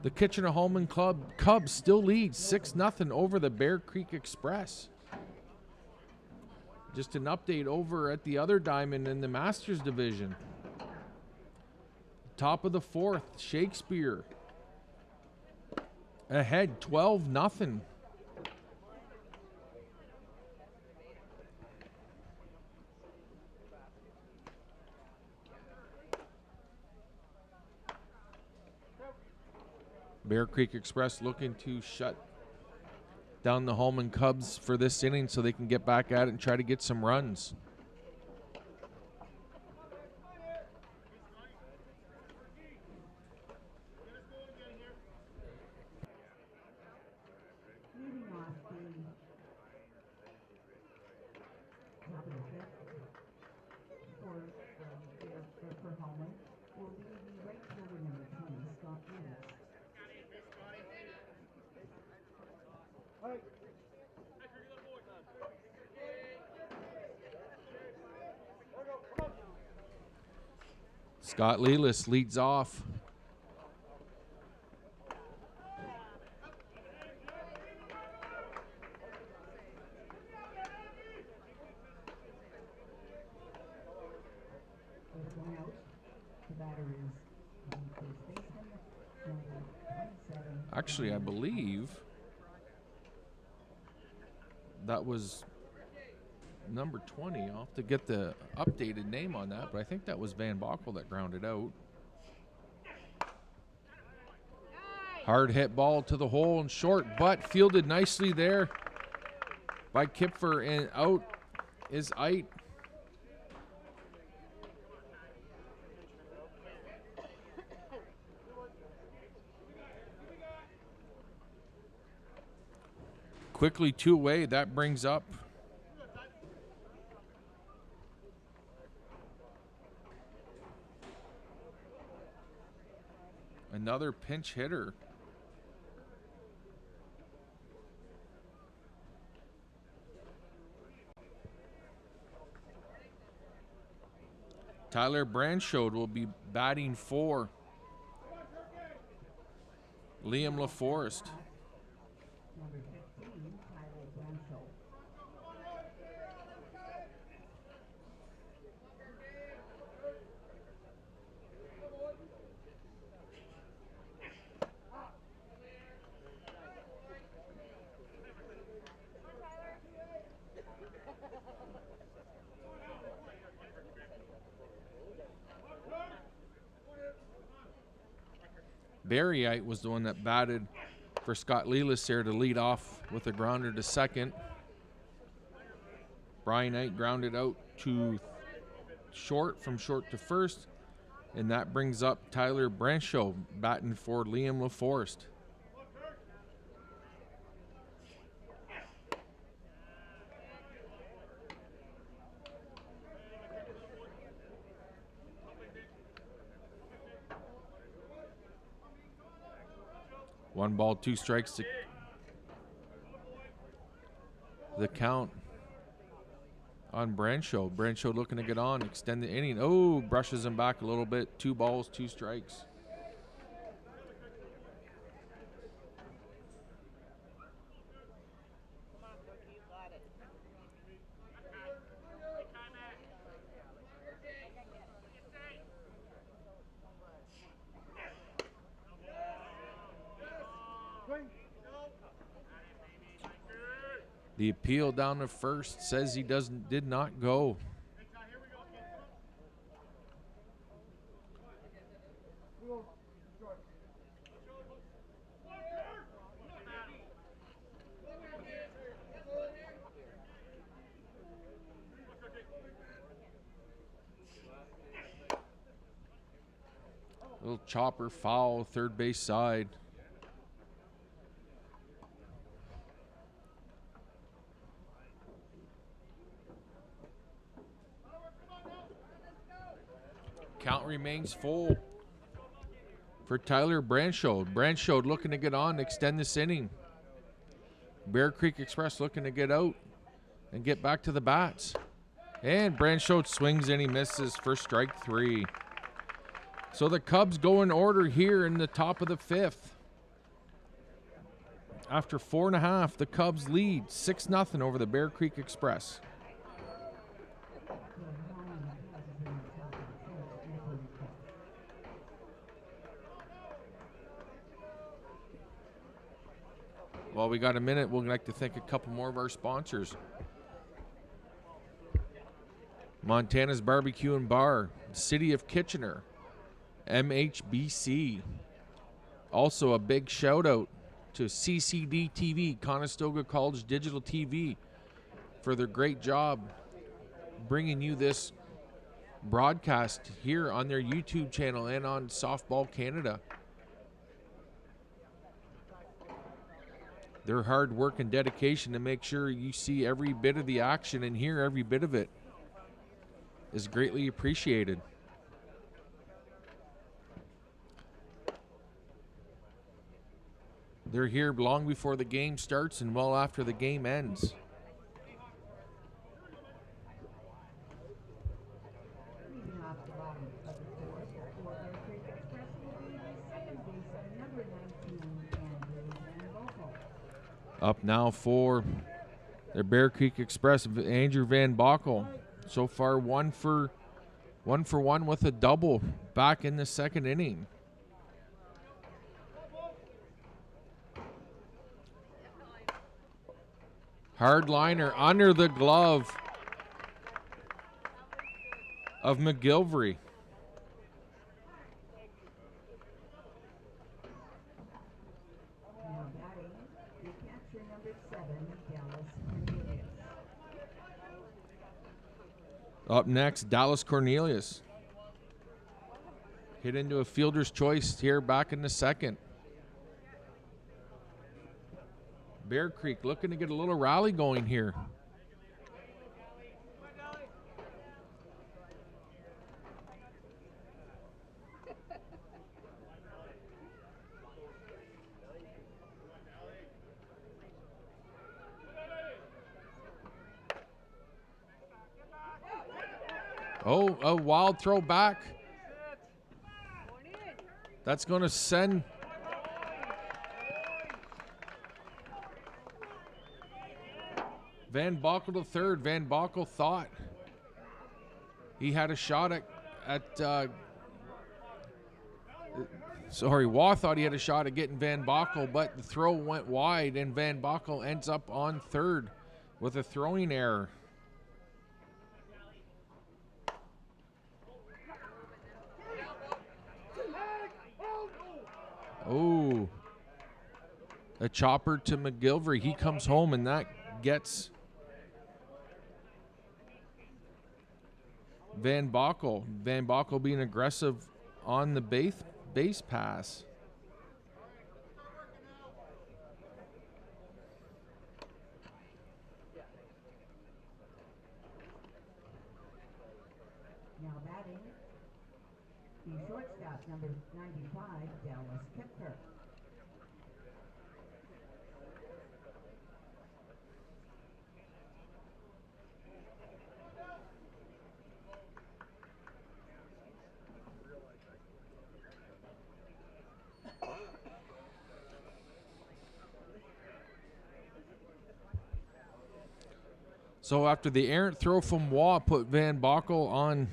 the Kitchener-Holman Cubs still lead 6-0 over the Bear Creek Express. Just an update over at the other diamond in the Masters division. Top of the 4th, Shakespeare ahead 12-0. Bear Creek Express looking to shut down the Holman Cubs for this inning so they can get back at it and try to get some runs. Leading off the top of the fifth for Holman will be the right fielder number 20, Scott Lewis. Scott Lelis leads off. batter is the first baseman, number 27. Actually, I believe that was number 20. I'll have to get the updated name on that, but I think that was Van Boekel that grounded out. Hard hit ball to the hole and short, but fielded nicely there by Kipfer, and out is Eit. Quickly 2 away. That brings up another pinch hitter. Tyler Branchode will be batting for Liam LaForest. Number 15, Tyler Blanchard. Barry Eit was the one that batted for Scott Lelis there to lead off with a grounder to second. Brian Eit grounded out to short, from short to first, and that brings up Tyler Branchot batting for Liam LaForest. One ball, 2 strikes to the count on Branchot. Branchot looking to get on, extend the inning. Oh, brushes him back a little bit. 2 balls, 2 strikes. The appeal down to first says he did not go. Little chopper foul, third base side. Count remains full for Tyler Branchode. Branchode looking to get on, extend this inning. Bear Creek Express looking to get out and get back to the bats. And Branchode swings and he misses for strike 3. So the Cubs go in order here in the top of the 5th. After 4.5, the Cubs lead 6-0 over the Bear Creek Express. While we got a minute, we'd like to thank a couple more of our sponsors. Montana's Barbecue and Bar, City of Kitchener, MHBC. Also a big shout out to CCDTV, Conestoga College Digital TV, for their great job bringing you this broadcast here on their YouTube channel and on Softball Canada. Their hard work and dedication to make sure you see every bit of the action and hear every bit of it is greatly appreciated. They're here long before the game starts and well after the game ends. Leading off the bottom of the 4th for Bear Creek Express will be the second baseman, number 19, Andrew Van Boekel. Up now for the Bear Creek Express, Andrew Van Boekel. So far, one for 1 for 1 with a double back in the second inning. Hard liner under the glove of McGilvery. Now batting, the catcher number 7, Dallas Cornelius. Up next, Dallas Cornelius. Hit into a fielder's choice here back in the second. Bear Creek looking to get a little rally going here. Oh, a wild throw back. That's going to send Van Boekel to third. Van Boekel thought he had a shot Waugh thought he had a shot at getting Van Boekel, but the throw went wide, and Van Boekel ends up on third with a throwing error. Oh, a chopper to McGilvery. He comes home, and that gets Van Boekel. Van Boekel being aggressive on the base pass. Now batting, the shortstop number 95, Dallas Kipker. So after the errant throw from Waugh put Van Boekel on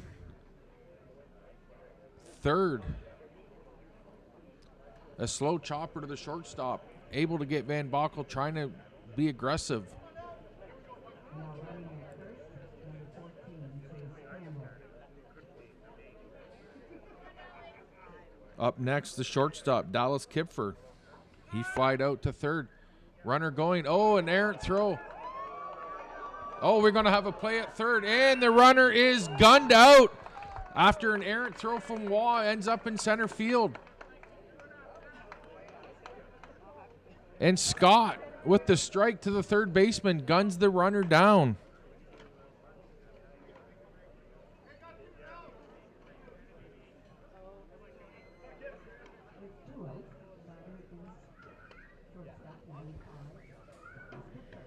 third, a slow chopper to the shortstop, able to get Van Boekel trying to be aggressive. Now running at first, number 14, Chase Campbell. Up next, the shortstop, Dallas Kipfer. He flied out to third. Runner going. Oh, an errant throw. Oh, we're going to have a play at third, and the runner is gunned out after an errant throw from Waugh ends up in center field. And Scott, with the strike to the third baseman, guns the runner down. With 2 outs, batter is shortstop 95, Kipker.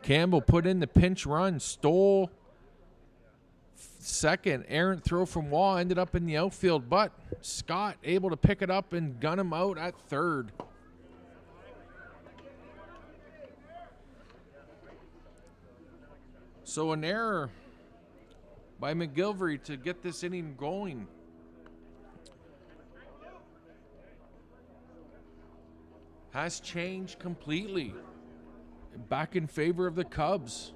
Campbell put in the pinch run, stole second. Errant throw from Waugh ended up in the outfield, but Scott able to pick it up and gun him out at third. So an error by McGilvery to get this inning going. Has changed completely. Back in favor of the Cubs.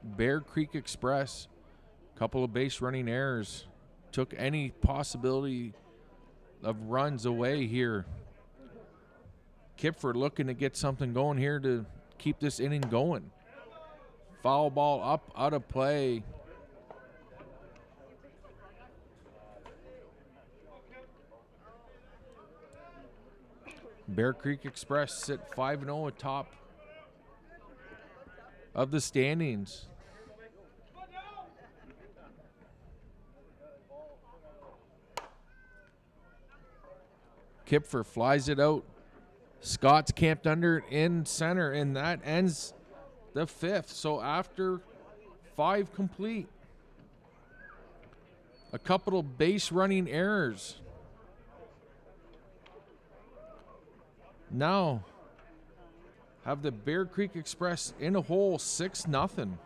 Bear Creek Express, couple of base running errors, took any possibility of runs away here. Kipford looking to get something going here to keep this inning going. Foul ball up, out of play. Bear Creek Express sit 5-0 atop of the standings. Kipfer flies it out. Scott's camped under it in center, and that ends the 5th. So after 5 complete, a couple of base running errors. Now have the Bear Creek Express in a hole, 6-0.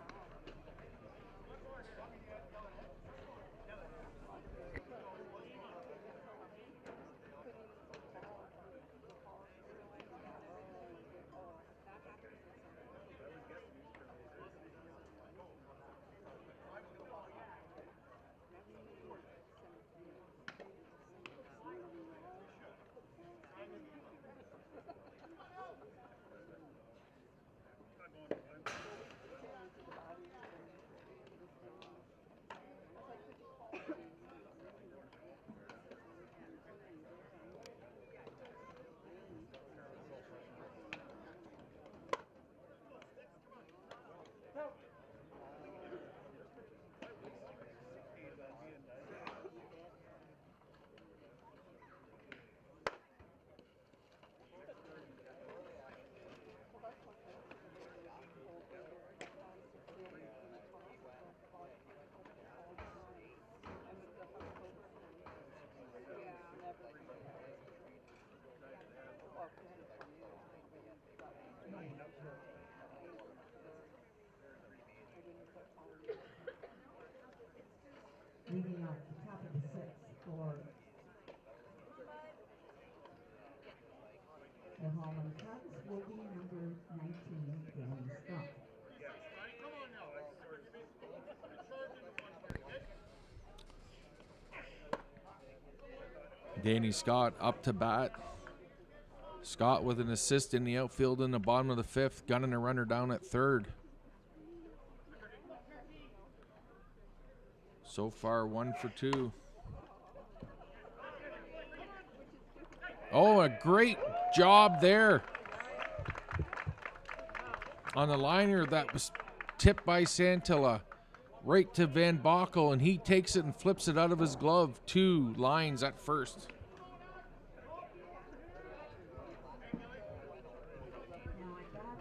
Leading off the top of the 6th for the Holland Cubs will be number 19, Danny Scott. Danny Scott up to bat. Scott with an assist in the outfield in the bottom of the 5th, gunning a runner down at 3rd. So far, 1 for 2. Oh, a great job there on the liner that was tipped by Santilla right to Van Bockel, and he takes it and flips it out of his glove. 2 lines at first.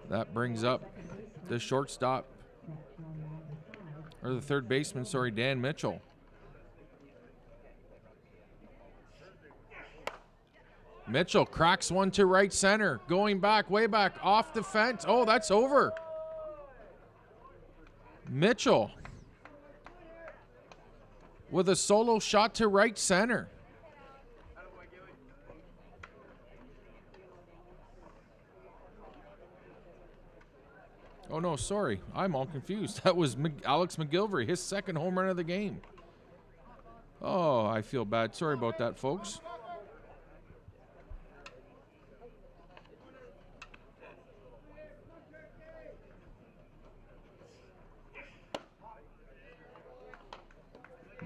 That brings up the shortstop, or the third baseman, sorry, Dan Mitchell. Mitchell cracks one to right center, going back, way back, off the fence. Oh, that's over. Mitchell with a solo shot to right center. Oh, no, sorry. I'm all confused. That was Alex McGilvery, his 2nd home run of the game. Oh, I feel bad. Sorry about that, folks.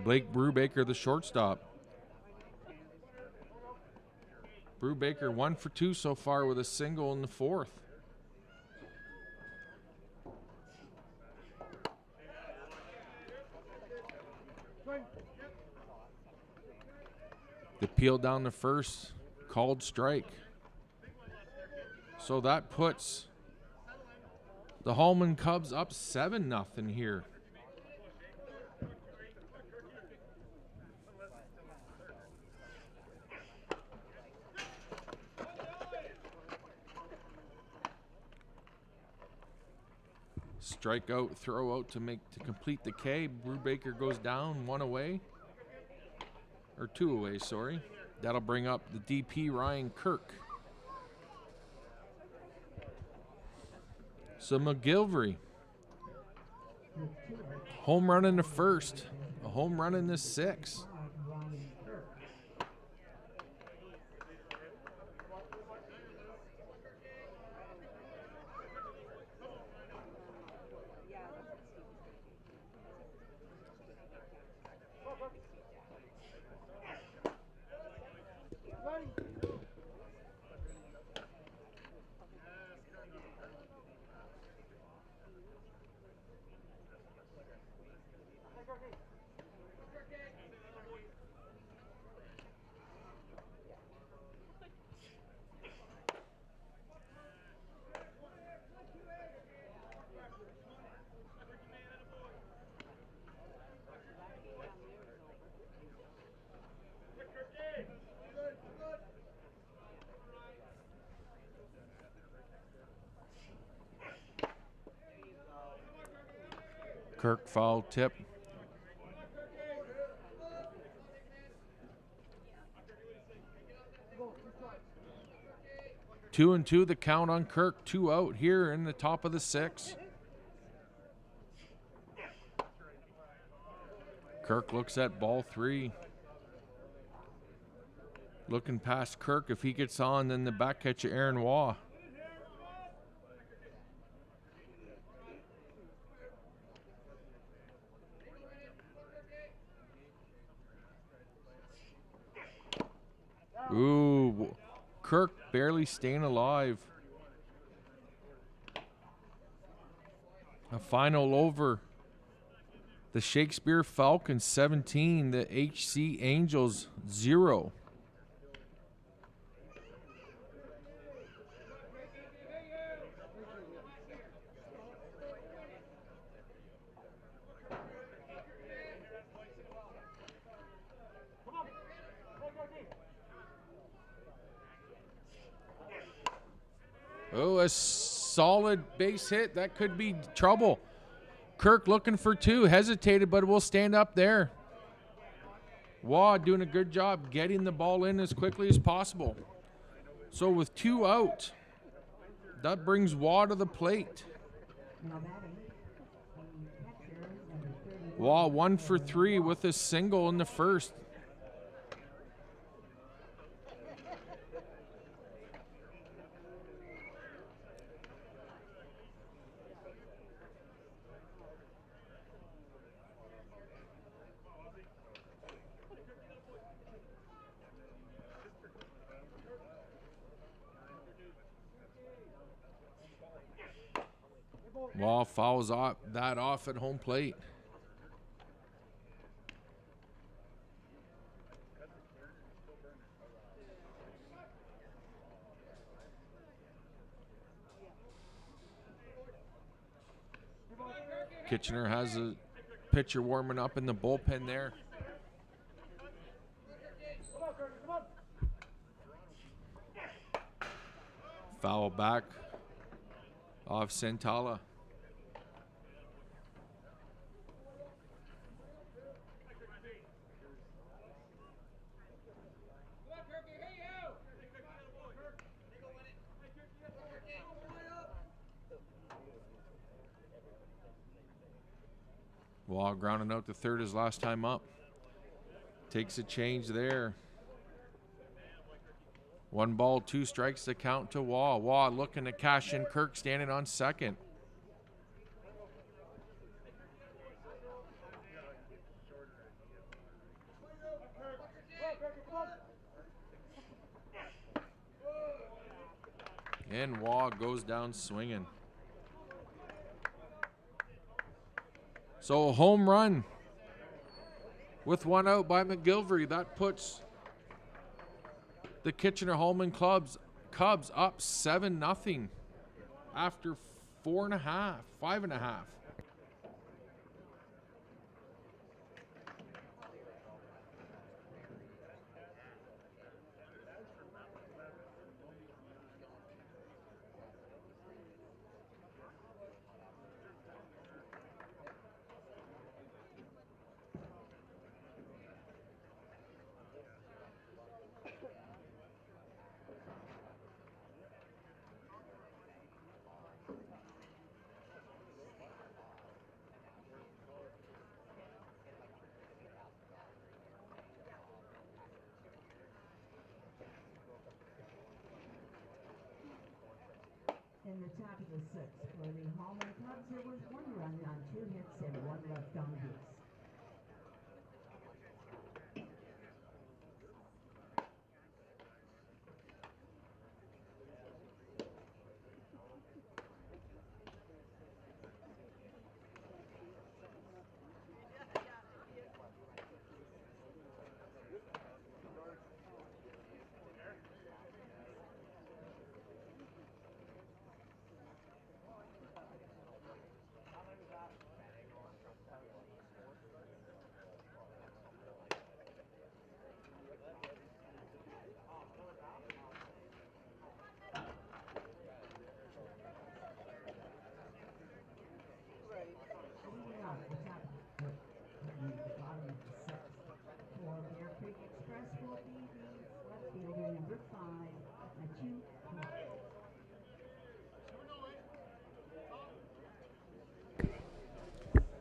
Blake Brubaker, the shortstop. Brubaker 1 for 2 so far with a single in the 4th. The peel down the first, called strike. So that puts the Holman Cubs up 7-0 here. Strikeout, throw out to complete the K. Brubaker goes down, 1 away. Or 2 away, sorry. That'll bring up the DP, Ryan Kirk. So McGilvery, home run in the 1st, a home run in the 6th. Kirk foul tip. 2-2 the count on Kirk. 2 out here in the top of the 6th. Kirk looks at ball 3. Looking past Kirk. If he gets on, then the back catch of Aaron Waugh. Ooh, Kirk barely staying alive. A final over. The Shakespeare Falcons 17, the HC Angels 0. Oh, a solid base hit. That could be trouble. Kirk looking for 2. Hesitated, but will stand up there. Waugh doing a good job getting the ball in as quickly as possible. So with 2 out, that brings Waugh to the plate. Waugh 1 for 3 with a single in the first. Waugh fouls that off at home plate. Kitchener has a pitcher warming up in the bullpen there. Foul back off Santala. Waugh grounding out to third his last time up. Takes a change there. 1 ball, 2 strikes to count to Waugh. Waugh looking to cash in. Kirk standing on second. And Waugh goes down swinging. So a home run with 1 out by McGilvery. That puts the Kitchener-Holman Cubs up 7-0 after 4.5, 5.5. In the top of the 6th, for the Holman Cubs, there was 1 run on 2 hits and 1 left on base.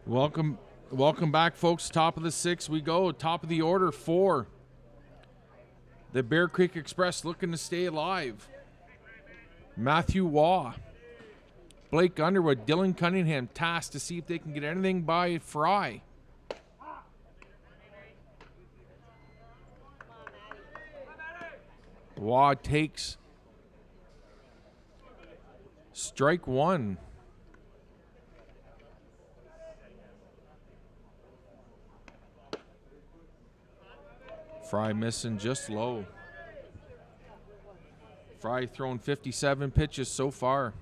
Welcome back, folks. Top of the 6 we go. Top of the order 4. The Bear Creek Express looking to stay alive. Matthew Waugh, Blake Underwood, Dylan Cunningham tasked to see if they can get anything by Fry. Waugh takes strike 1. Fry missing just low. Fry thrown 57 pitches so far.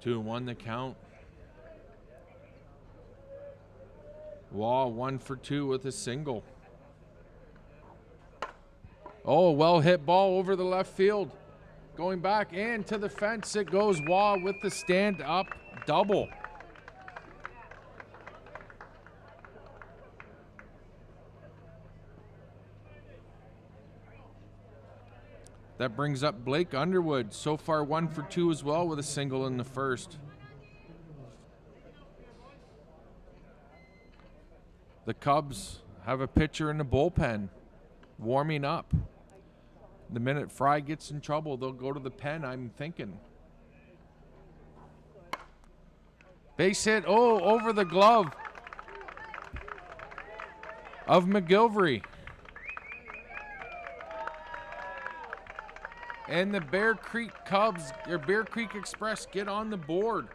Two and one the count. Waugh 1 for 2 with a single. Oh, well hit ball over the left field. Going back and to the fence it goes. Waugh with the stand up double. That brings up Blake Underwood. So far 1 for 2 as well with a single in the first. The Cubs have a pitcher in the bullpen warming up. The minute Fry gets in trouble, they'll go to the pen, I'm thinking. Base hit, oh, over the glove of McGilvery. And the Bear Creek Cubs, or Bear Creek Express, get on the board.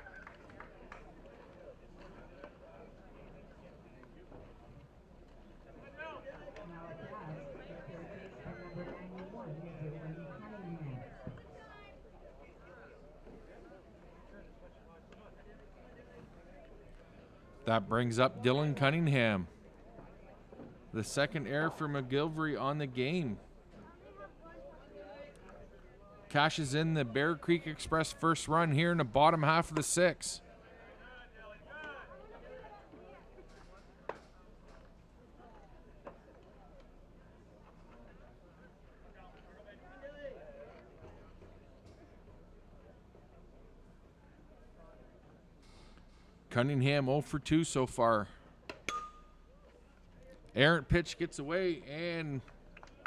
That brings up Dylan Cunningham. The second error for McGilvery on the game. Cashes in the Bear Creek Express first run here in the bottom half of the 6. Cunningham 0 for 2 so far. Errant pitch gets away, and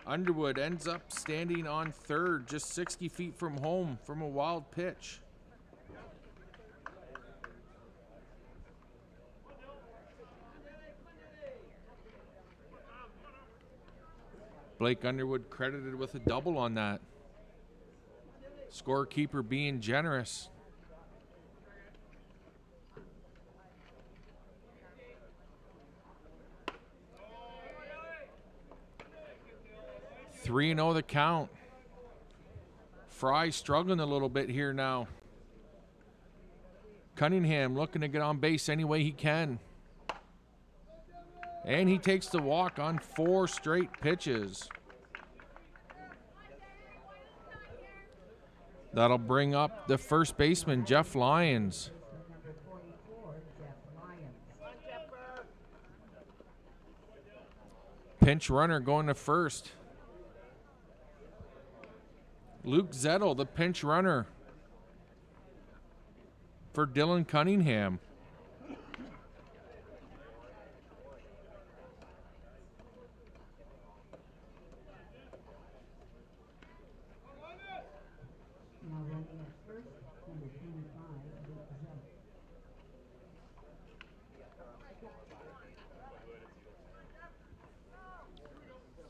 Underwood ends up standing on third, just 60 feet from home from a wild pitch. Blake Underwood credited with a double on that. Scorekeeper being generous. Three and 0 the count. Fry struggling a little bit here now. Cunningham looking to get on base any way he can. And he takes the walk on 4 straight pitches. That'll bring up the first baseman, Jeff Lyons. Pinch runner going to first. Luke Zettel, the pinch runner for Dylan Cunningham.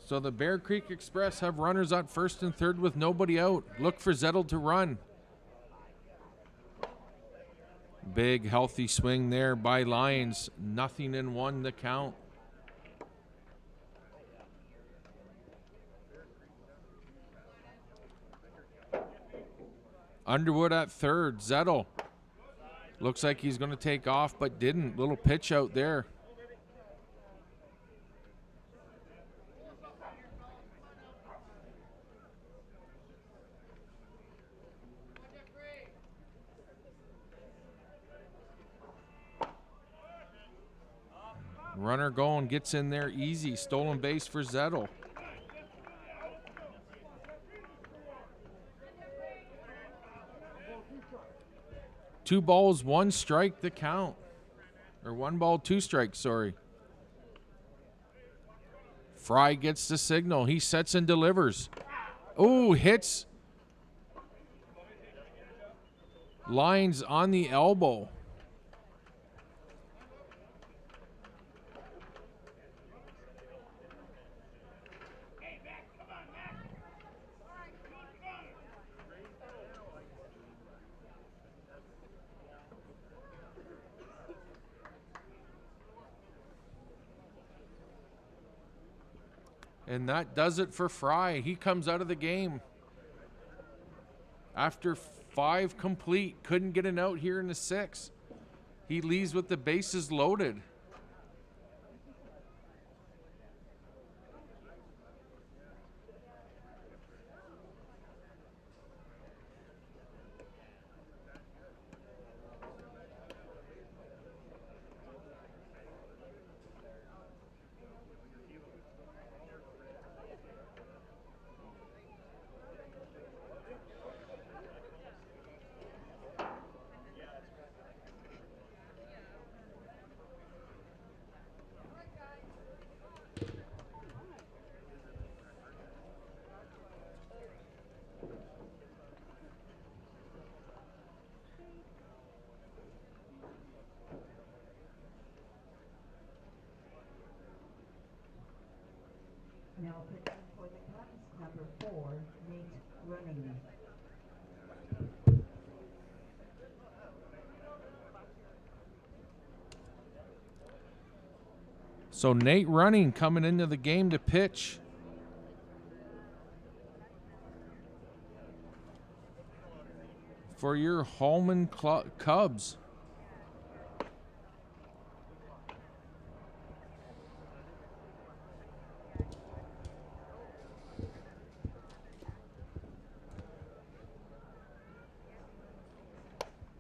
So the Bear Creek Express have runners at first and third with nobody out. Look for Zettel to run. Big healthy swing there by Lyons. 0-1 the count. Underwood at third. Zettel looks like he's going to take off, but didn't. Little pitch out there. Runner going, gets in there easy. Stolen base for Zettel. 2 balls, 1 strike, the count. Or 1 ball, 2 strikes, sorry. Fry gets the signal. He sets and delivers. Oh, hits. Lines on the elbow. And that does it for Fry. He comes out of the game after 5 complete. Couldn't get an out here in the 6th. He leaves with the bases loaded. Now pitching for the Cubs, number 4, Nate Running. So Nate Running coming into the game to pitch. For your Holman Cubs.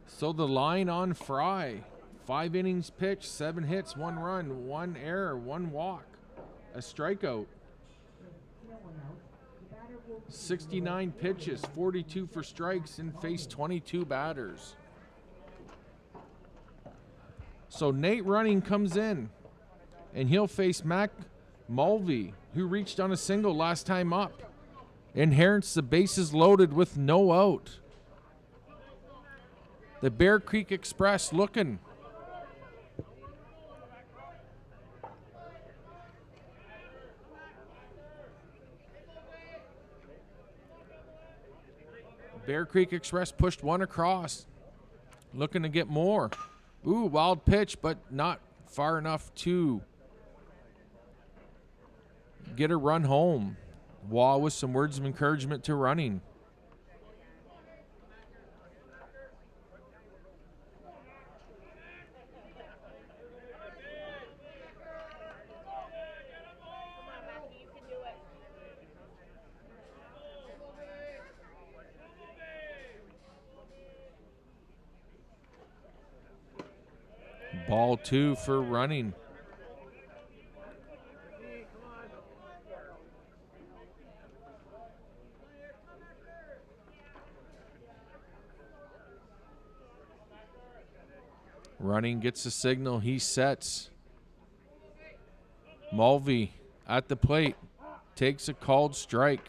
So the line on Fry. 5 innings pitched, 7 hits, 1 run, 1 error, 1 walk, a strikeout. 69 pitches, 42 for strikes, and faced 22 batters. So Nate Running comes in, and he'll face Mac Mulvey, who reached on a single last time up. Inherits the bases loaded with no out. The Bear Creek Express looking. Bear Creek Express pushed 1 across. Looking to get more. Ooh, wild pitch, but not far enough to get a run home. Waugh with some words of encouragement to Running. Ball 2 for Running. Running gets a signal. He sets. Mulvey at the plate. Takes a called strike.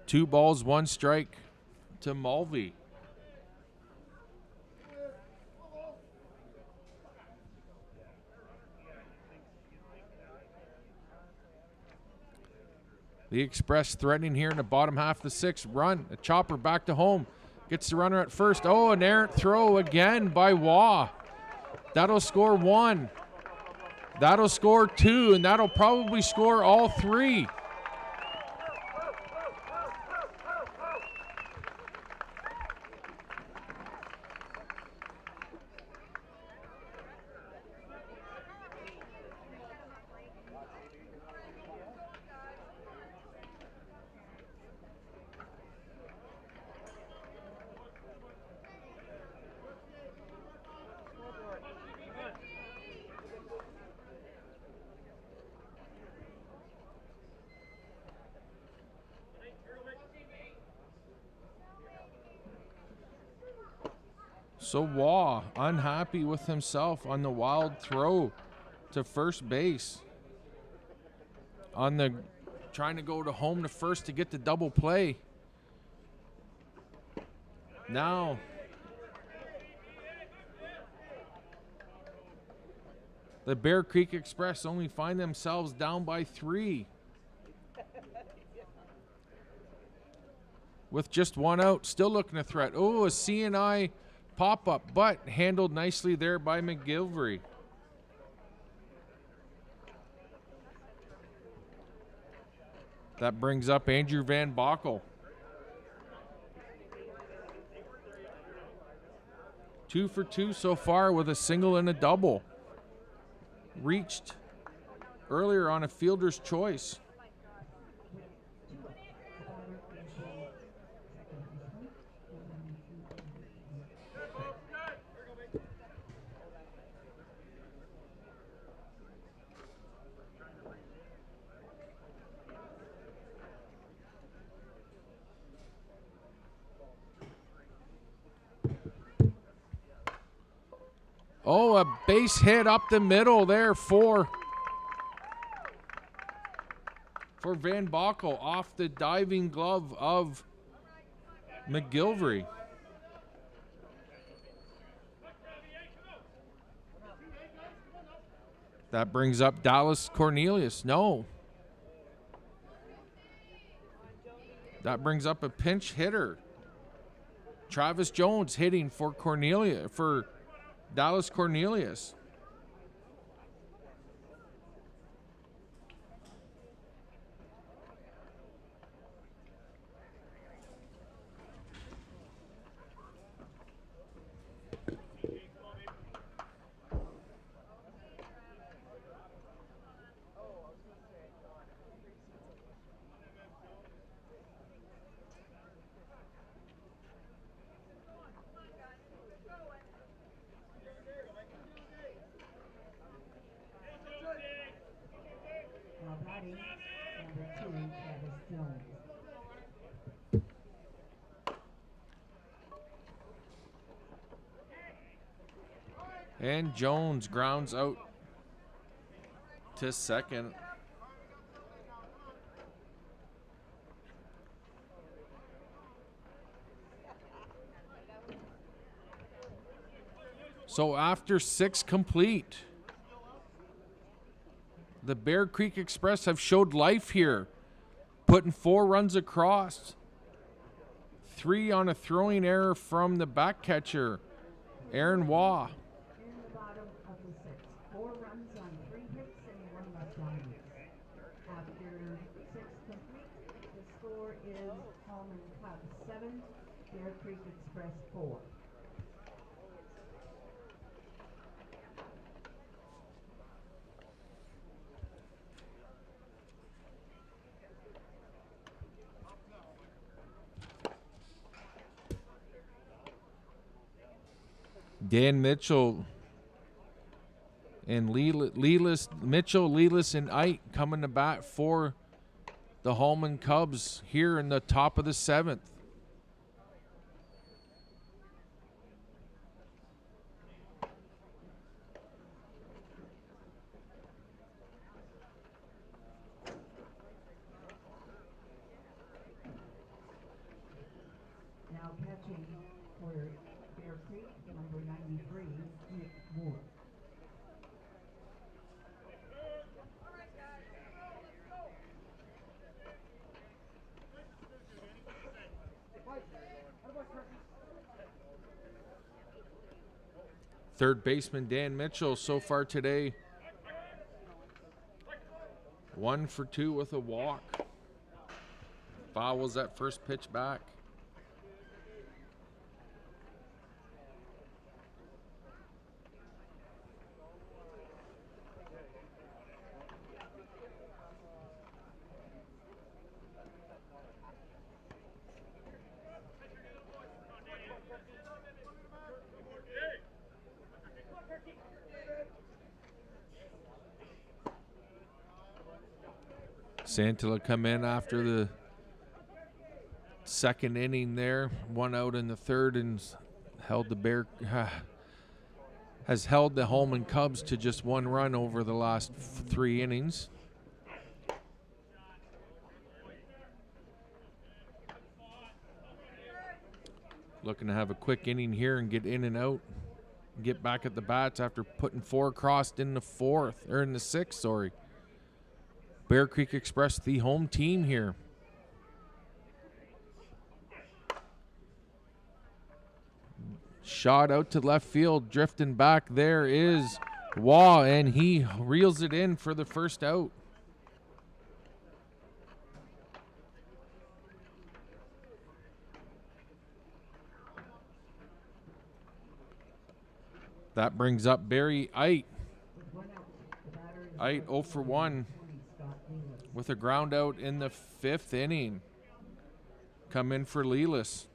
2 balls, 1 strike to Mulvey. The Express threatening here in the bottom half of the 6th. Run, a chopper back to home. Gets the runner at first. Oh, an errant throw again by Waugh. That'll score 1. That'll score 2, and that'll probably score all 3. So Waugh unhappy with himself on the wild throw to first base. On the trying to go to home to first to get the double play. Now the Bear Creek Express only find themselves down by 3. With just 1 out, still looking a threat. Oh, a CNI pop-up, but handled nicely there by McGilvery. That brings up Andrew Van Bockel. 2 for 2 so far with a single and a double. Reached earlier on a fielder's choice. Oh, a base hit up the middle there for Van Bockel off the diving glove of McGilvery. That brings up Dallas Cornelius. No. That brings up a pinch hitter. Travis Jones hitting for Dallas Cornelius. Now batting, number 2, Travis Jones. And Jones grounds out to second. So after 6 complete, the Bear Creek Express have showed life here, putting 4 runs across, 3 on a throwing error from the back catcher, Aaron Waugh. In the bottom of the 6th, 4 runs on 3 hits and 1 left on base. After 6 complete, the score is Holman Cubs 7, Bear Creek Express 4. Dan Mitchell and Lelis, and Ike coming to bat for the Holman Cubs here in the top of the 7th. Now catching for Bear Creek, number 93, Nick Moore. Third baseman Dan Mitchell so far today, 1 for 2 with a walk. Fouls that first pitch back. Santilla come in after the second inning there, 1 out in the 3rd, and held the has held the Holman Cubs to just 1 run over the last 3 innings. Looking to have a quick inning here and get in and out. Get back at the bats after putting 4 across in the 4th, or in the 6th, sorry. Bear Creek Express, the home team here. Shot out to left field, drifting back. There is Waugh, and he reels it in for the first out. That brings up Barry Ite. Ite 0 for 1 with a ground out in the 5th inning. Come in for Lelis.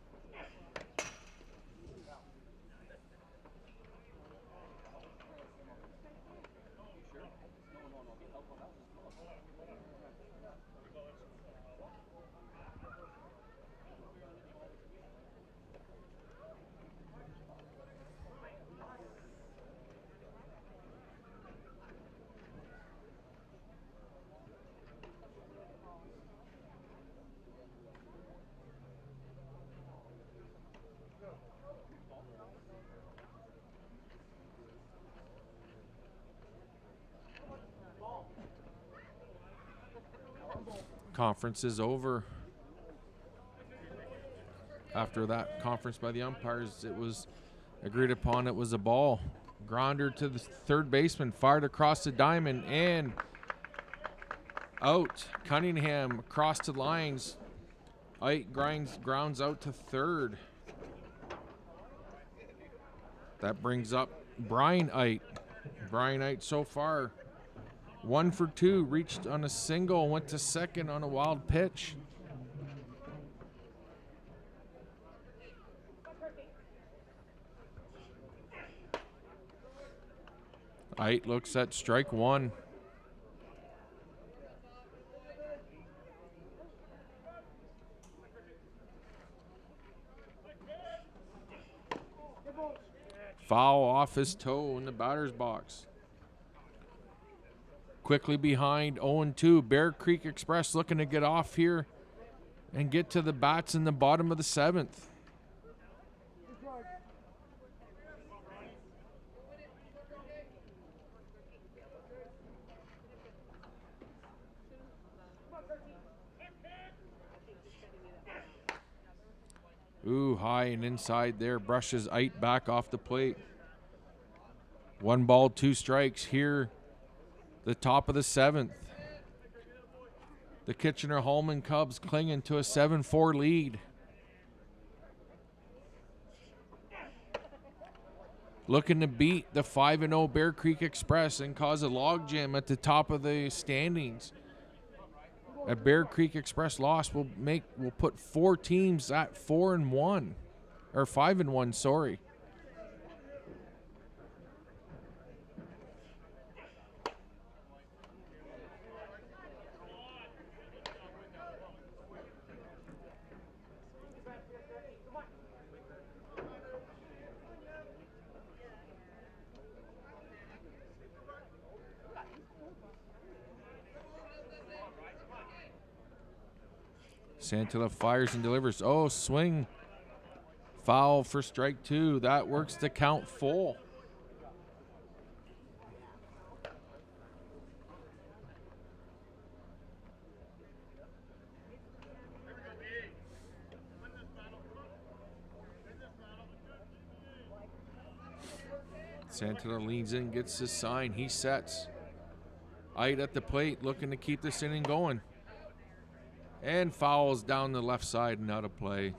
Conference is over. After that conference by the umpires, it was agreed upon it was a ball. Grounder to the third baseman, fired across the diamond, and out. Cunningham across the lines. Ite grounds out to third. That brings up Brian Ite. Brian Ite so far 1 for 2, reached on a single, went to second on a wild pitch. Ite looks at strike 1. Foul off his toe in the batter's box. Quickly behind 0-2. Bear Creek Express looking to get off here and get to the bats in the bottom of the 7th. Ooh, high and inside there. Brushes Ite back off the plate. 1 ball, 2 strikes here. The top of the 7th. The Kitchener-Holman Cubs clinging to a 7-4 lead. Looking to beat the 5-0 Bear Creek Express and cause a logjam at the top of the standings. A Bear Creek Express loss will put 4 teams at 4-1, or 5-1, sorry. Santilla fires and delivers. Oh, swing. Foul for strike 2. That works the count full. Santilla leans in, gets his sign. He sets. Ite at the plate, looking to keep this inning going. And fouls down the left side and out of play.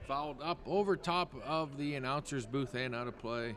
Fouled up over top of the announcer's booth and out of play.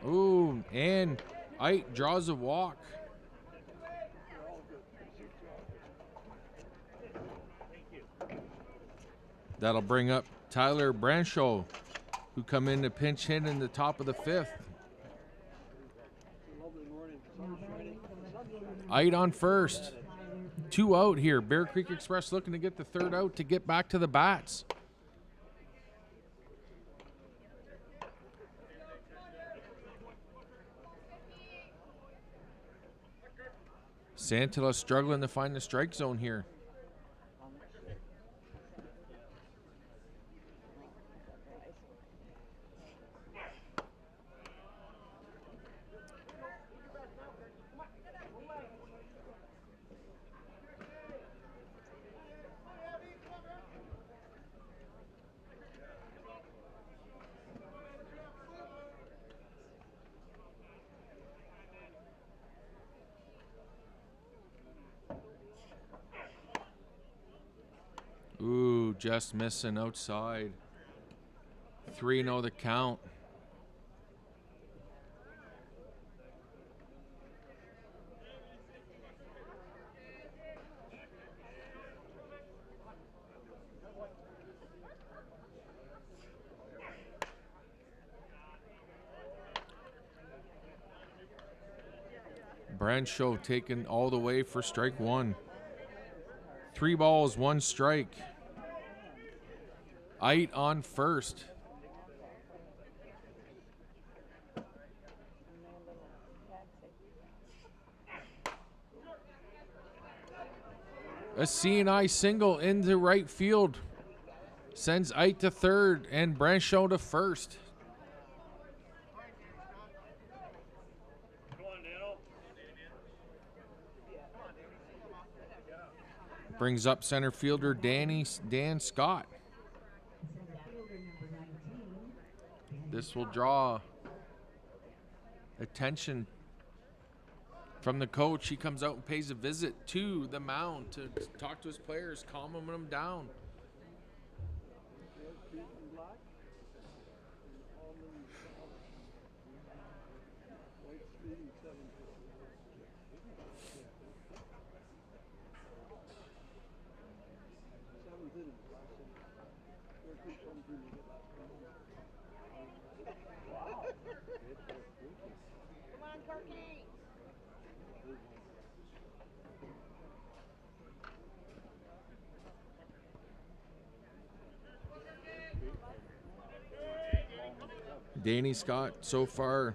Ooh, and Ike draws a walk. That'll bring up Tyler Branshaw, who come in to pinch hit in the top of the 5th. Ike on first. 2 out here. Bear Creek Express looking to get the 3rd out to get back to the bats. Santilla struggling to find the strike zone here. Ooh, just missing outside. 3-0 the count. Branshaw taken all the way for strike 1. 3 balls, 1 strike. Ite on first. A C&I single into right field. Sends Ite to 3rd and Branshaw to 1st. Brings up center fielder Dan Scott. This will draw attention from the coach. He comes out and pays a visit to the mound to talk to his players, calming them down. Danny Scott so far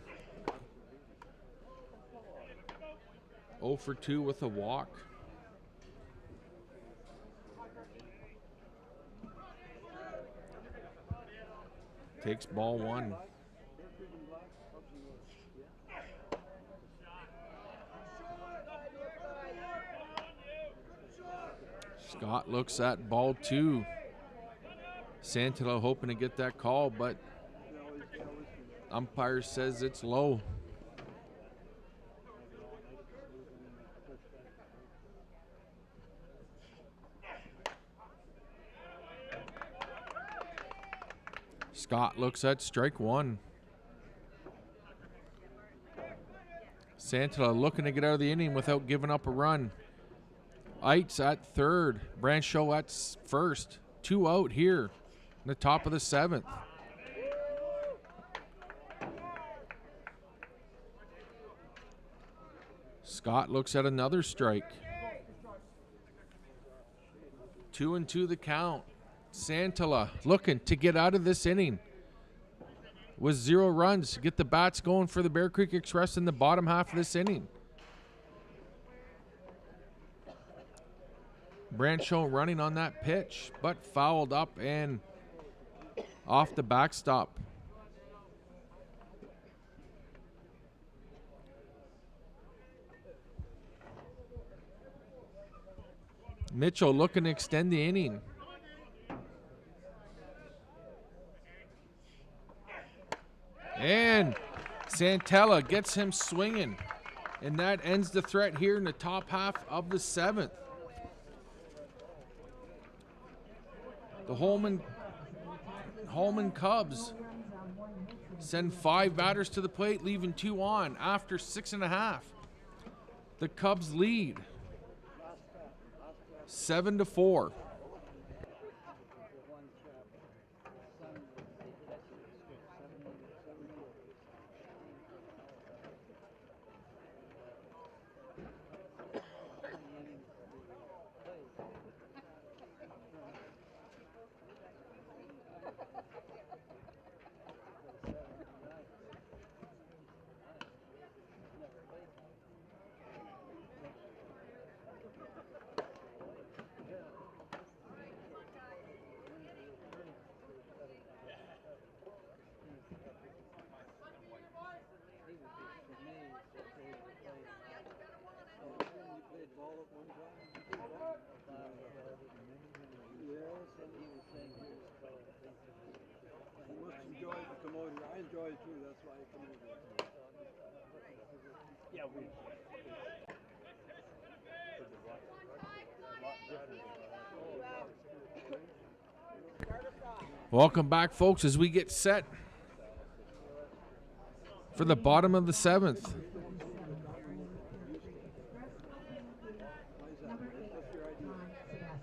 0 for 2 with a walk. Takes ball 1. Scott looks at ball 2. Santilla hoping to get that call, but umpire says it's low. Scott looks at strike 1. Santilla looking to get out of the inning without giving up a run. Ite's at 3rd. Branshaw at 1st. 2 out here in the top of the 7th. Scott looks at another strike. 2-2 the count. Santilla looking to get out of this inning with 0 runs. Get the bats going for the Bear Creek Express in the bottom half of this inning. Branshaw running on that pitch, but fouled up and off the backstop. Mitchell looking to extend the inning. And Santilla gets him swinging. And that ends the threat here in the top half of the 7th. The Holman Cubs send 5 batters to the plate, leaving 2 on after 6.5. The Cubs lead 7-4. I enjoy it too, that's why I come over. Yeah, Welcome back, folks, as we get set for the bottom of the 7th.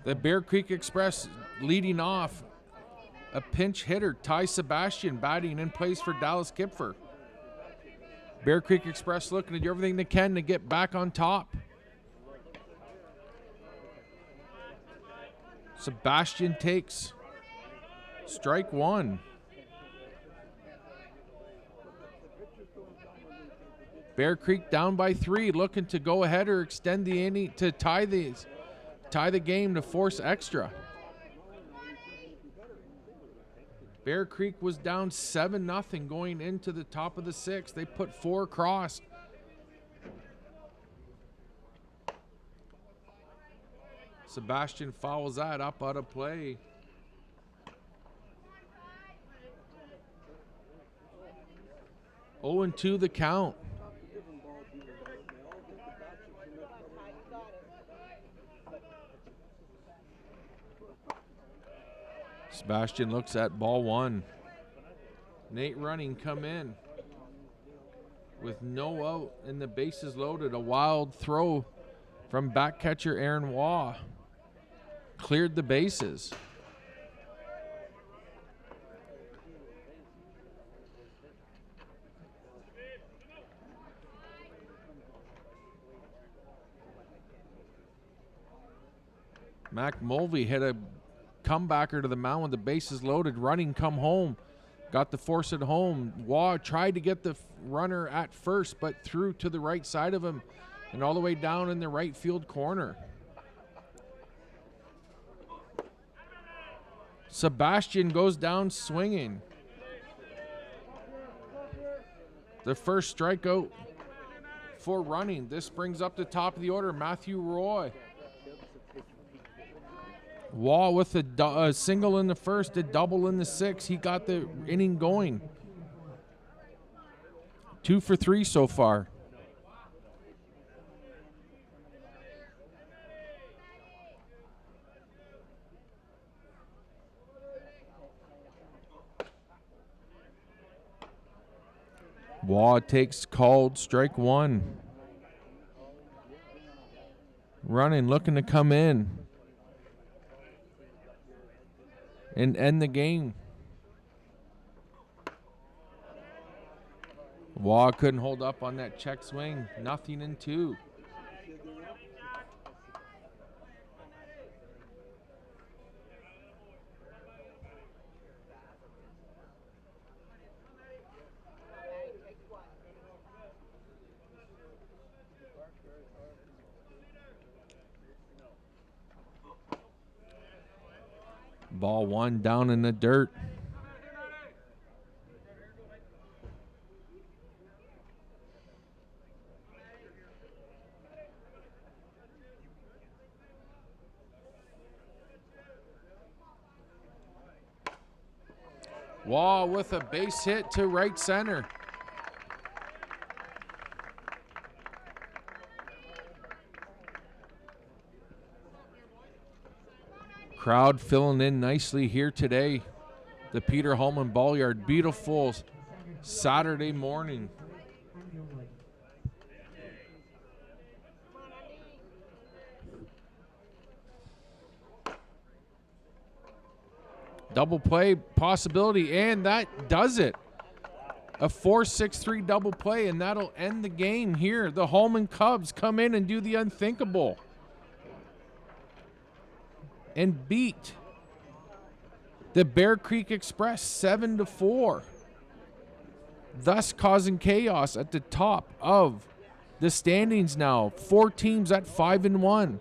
The Bear Creek Express leading off. A pinch hitter, Ty Sebastian, batting in place for Dallas Kipfer. Bear Creek Express looking to do everything they can to get back on top. Sebastian takes strike 1. Bear Creek down by 3, looking to go ahead or extend the inning to tie the game to force extra. Bear Creek was down 7-0 going into the top of the 6th. They put 4 across. Sebastian fouls that up out of play. Oh, and 2 the count. Sebastian looks at ball 1. Nate Running come in with no out and the bases loaded. A wild throw from back catcher Aaron Waugh cleared the bases. Mac Mulvey hit a comebacker to the mound with the bases loaded. Running come home. Got the force at home. Waugh tried to get the runner at first, but threw to the right side of him and all the way down in the right field corner. Sebastian goes down swinging. The first strikeout for Running. This brings up the top of the order Matthew Roy. Waugh with a single in the first, a double in the 6th. He got the inning going. 2 for 3 so far. Waugh takes called strike 1. Running, looking to come in and end the game. Waugh couldn't hold up on that check swing. 0-2. Ball 1 down in the dirt. Waugh with a base hit to right center. Crowd filling in nicely here today. The Peter Hallman Ball Yard. Beautiful Saturday morning. Underwood. Double play possibility, and that does it. A 4-6-3 double play, and that'll end the game here. The Hallman Cubs come in and do the unthinkable and beat the Bear Creek Express 7-4, thus causing chaos at the top of the standings now. 4 teams at 5-1.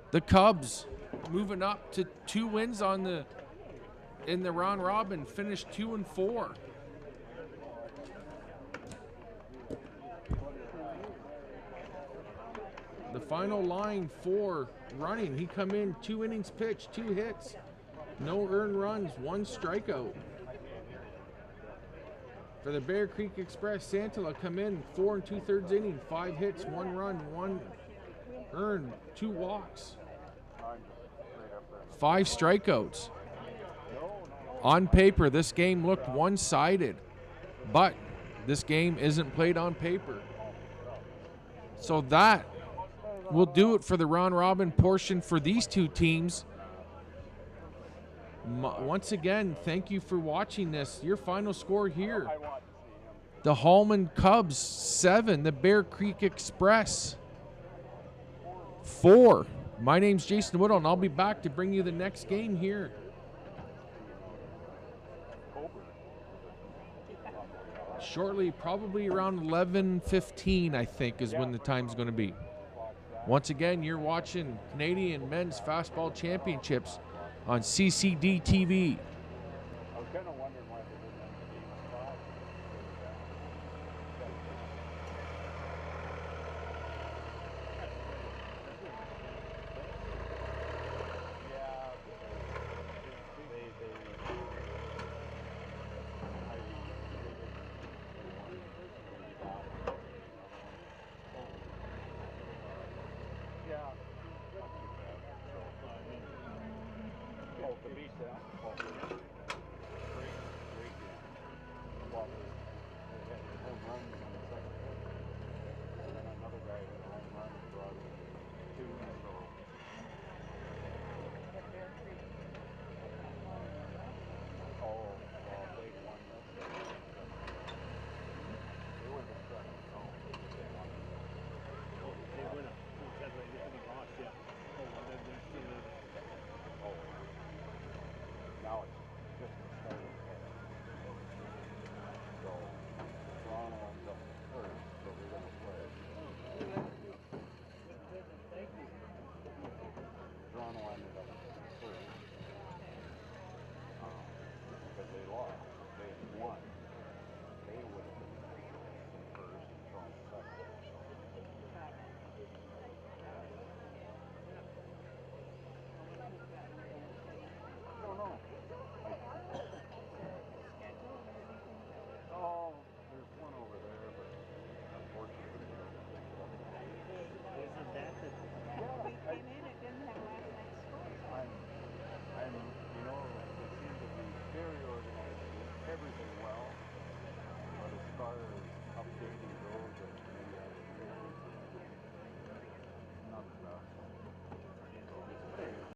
The Cubs moving up to 2 wins in the round robin, finished 2-4. The final line for running, he come in 2 innings pitched, 2 hits, no earned runs, 1 strikeout. For the Bear Creek Express, Santala come in 4 2/3 inning, 5 hits, 1 run, 1 earned, 2 walks, 5 strikeouts. On paper, this game looked one-sided, but this game isn't played on paper. So that will do it for the round robin portion for these 2 teams. Once again, thank you for watching this. Your final score here: the Hallman Cubs 7, the Bear Creek Express 4. My name's Jason Woodall, and I'll be back to bring you the next game here. Shortly, probably around 11:15, I think, is when the time's going to be. Once again, you're watching Canadian Men's Fastball Championships on CCDTV.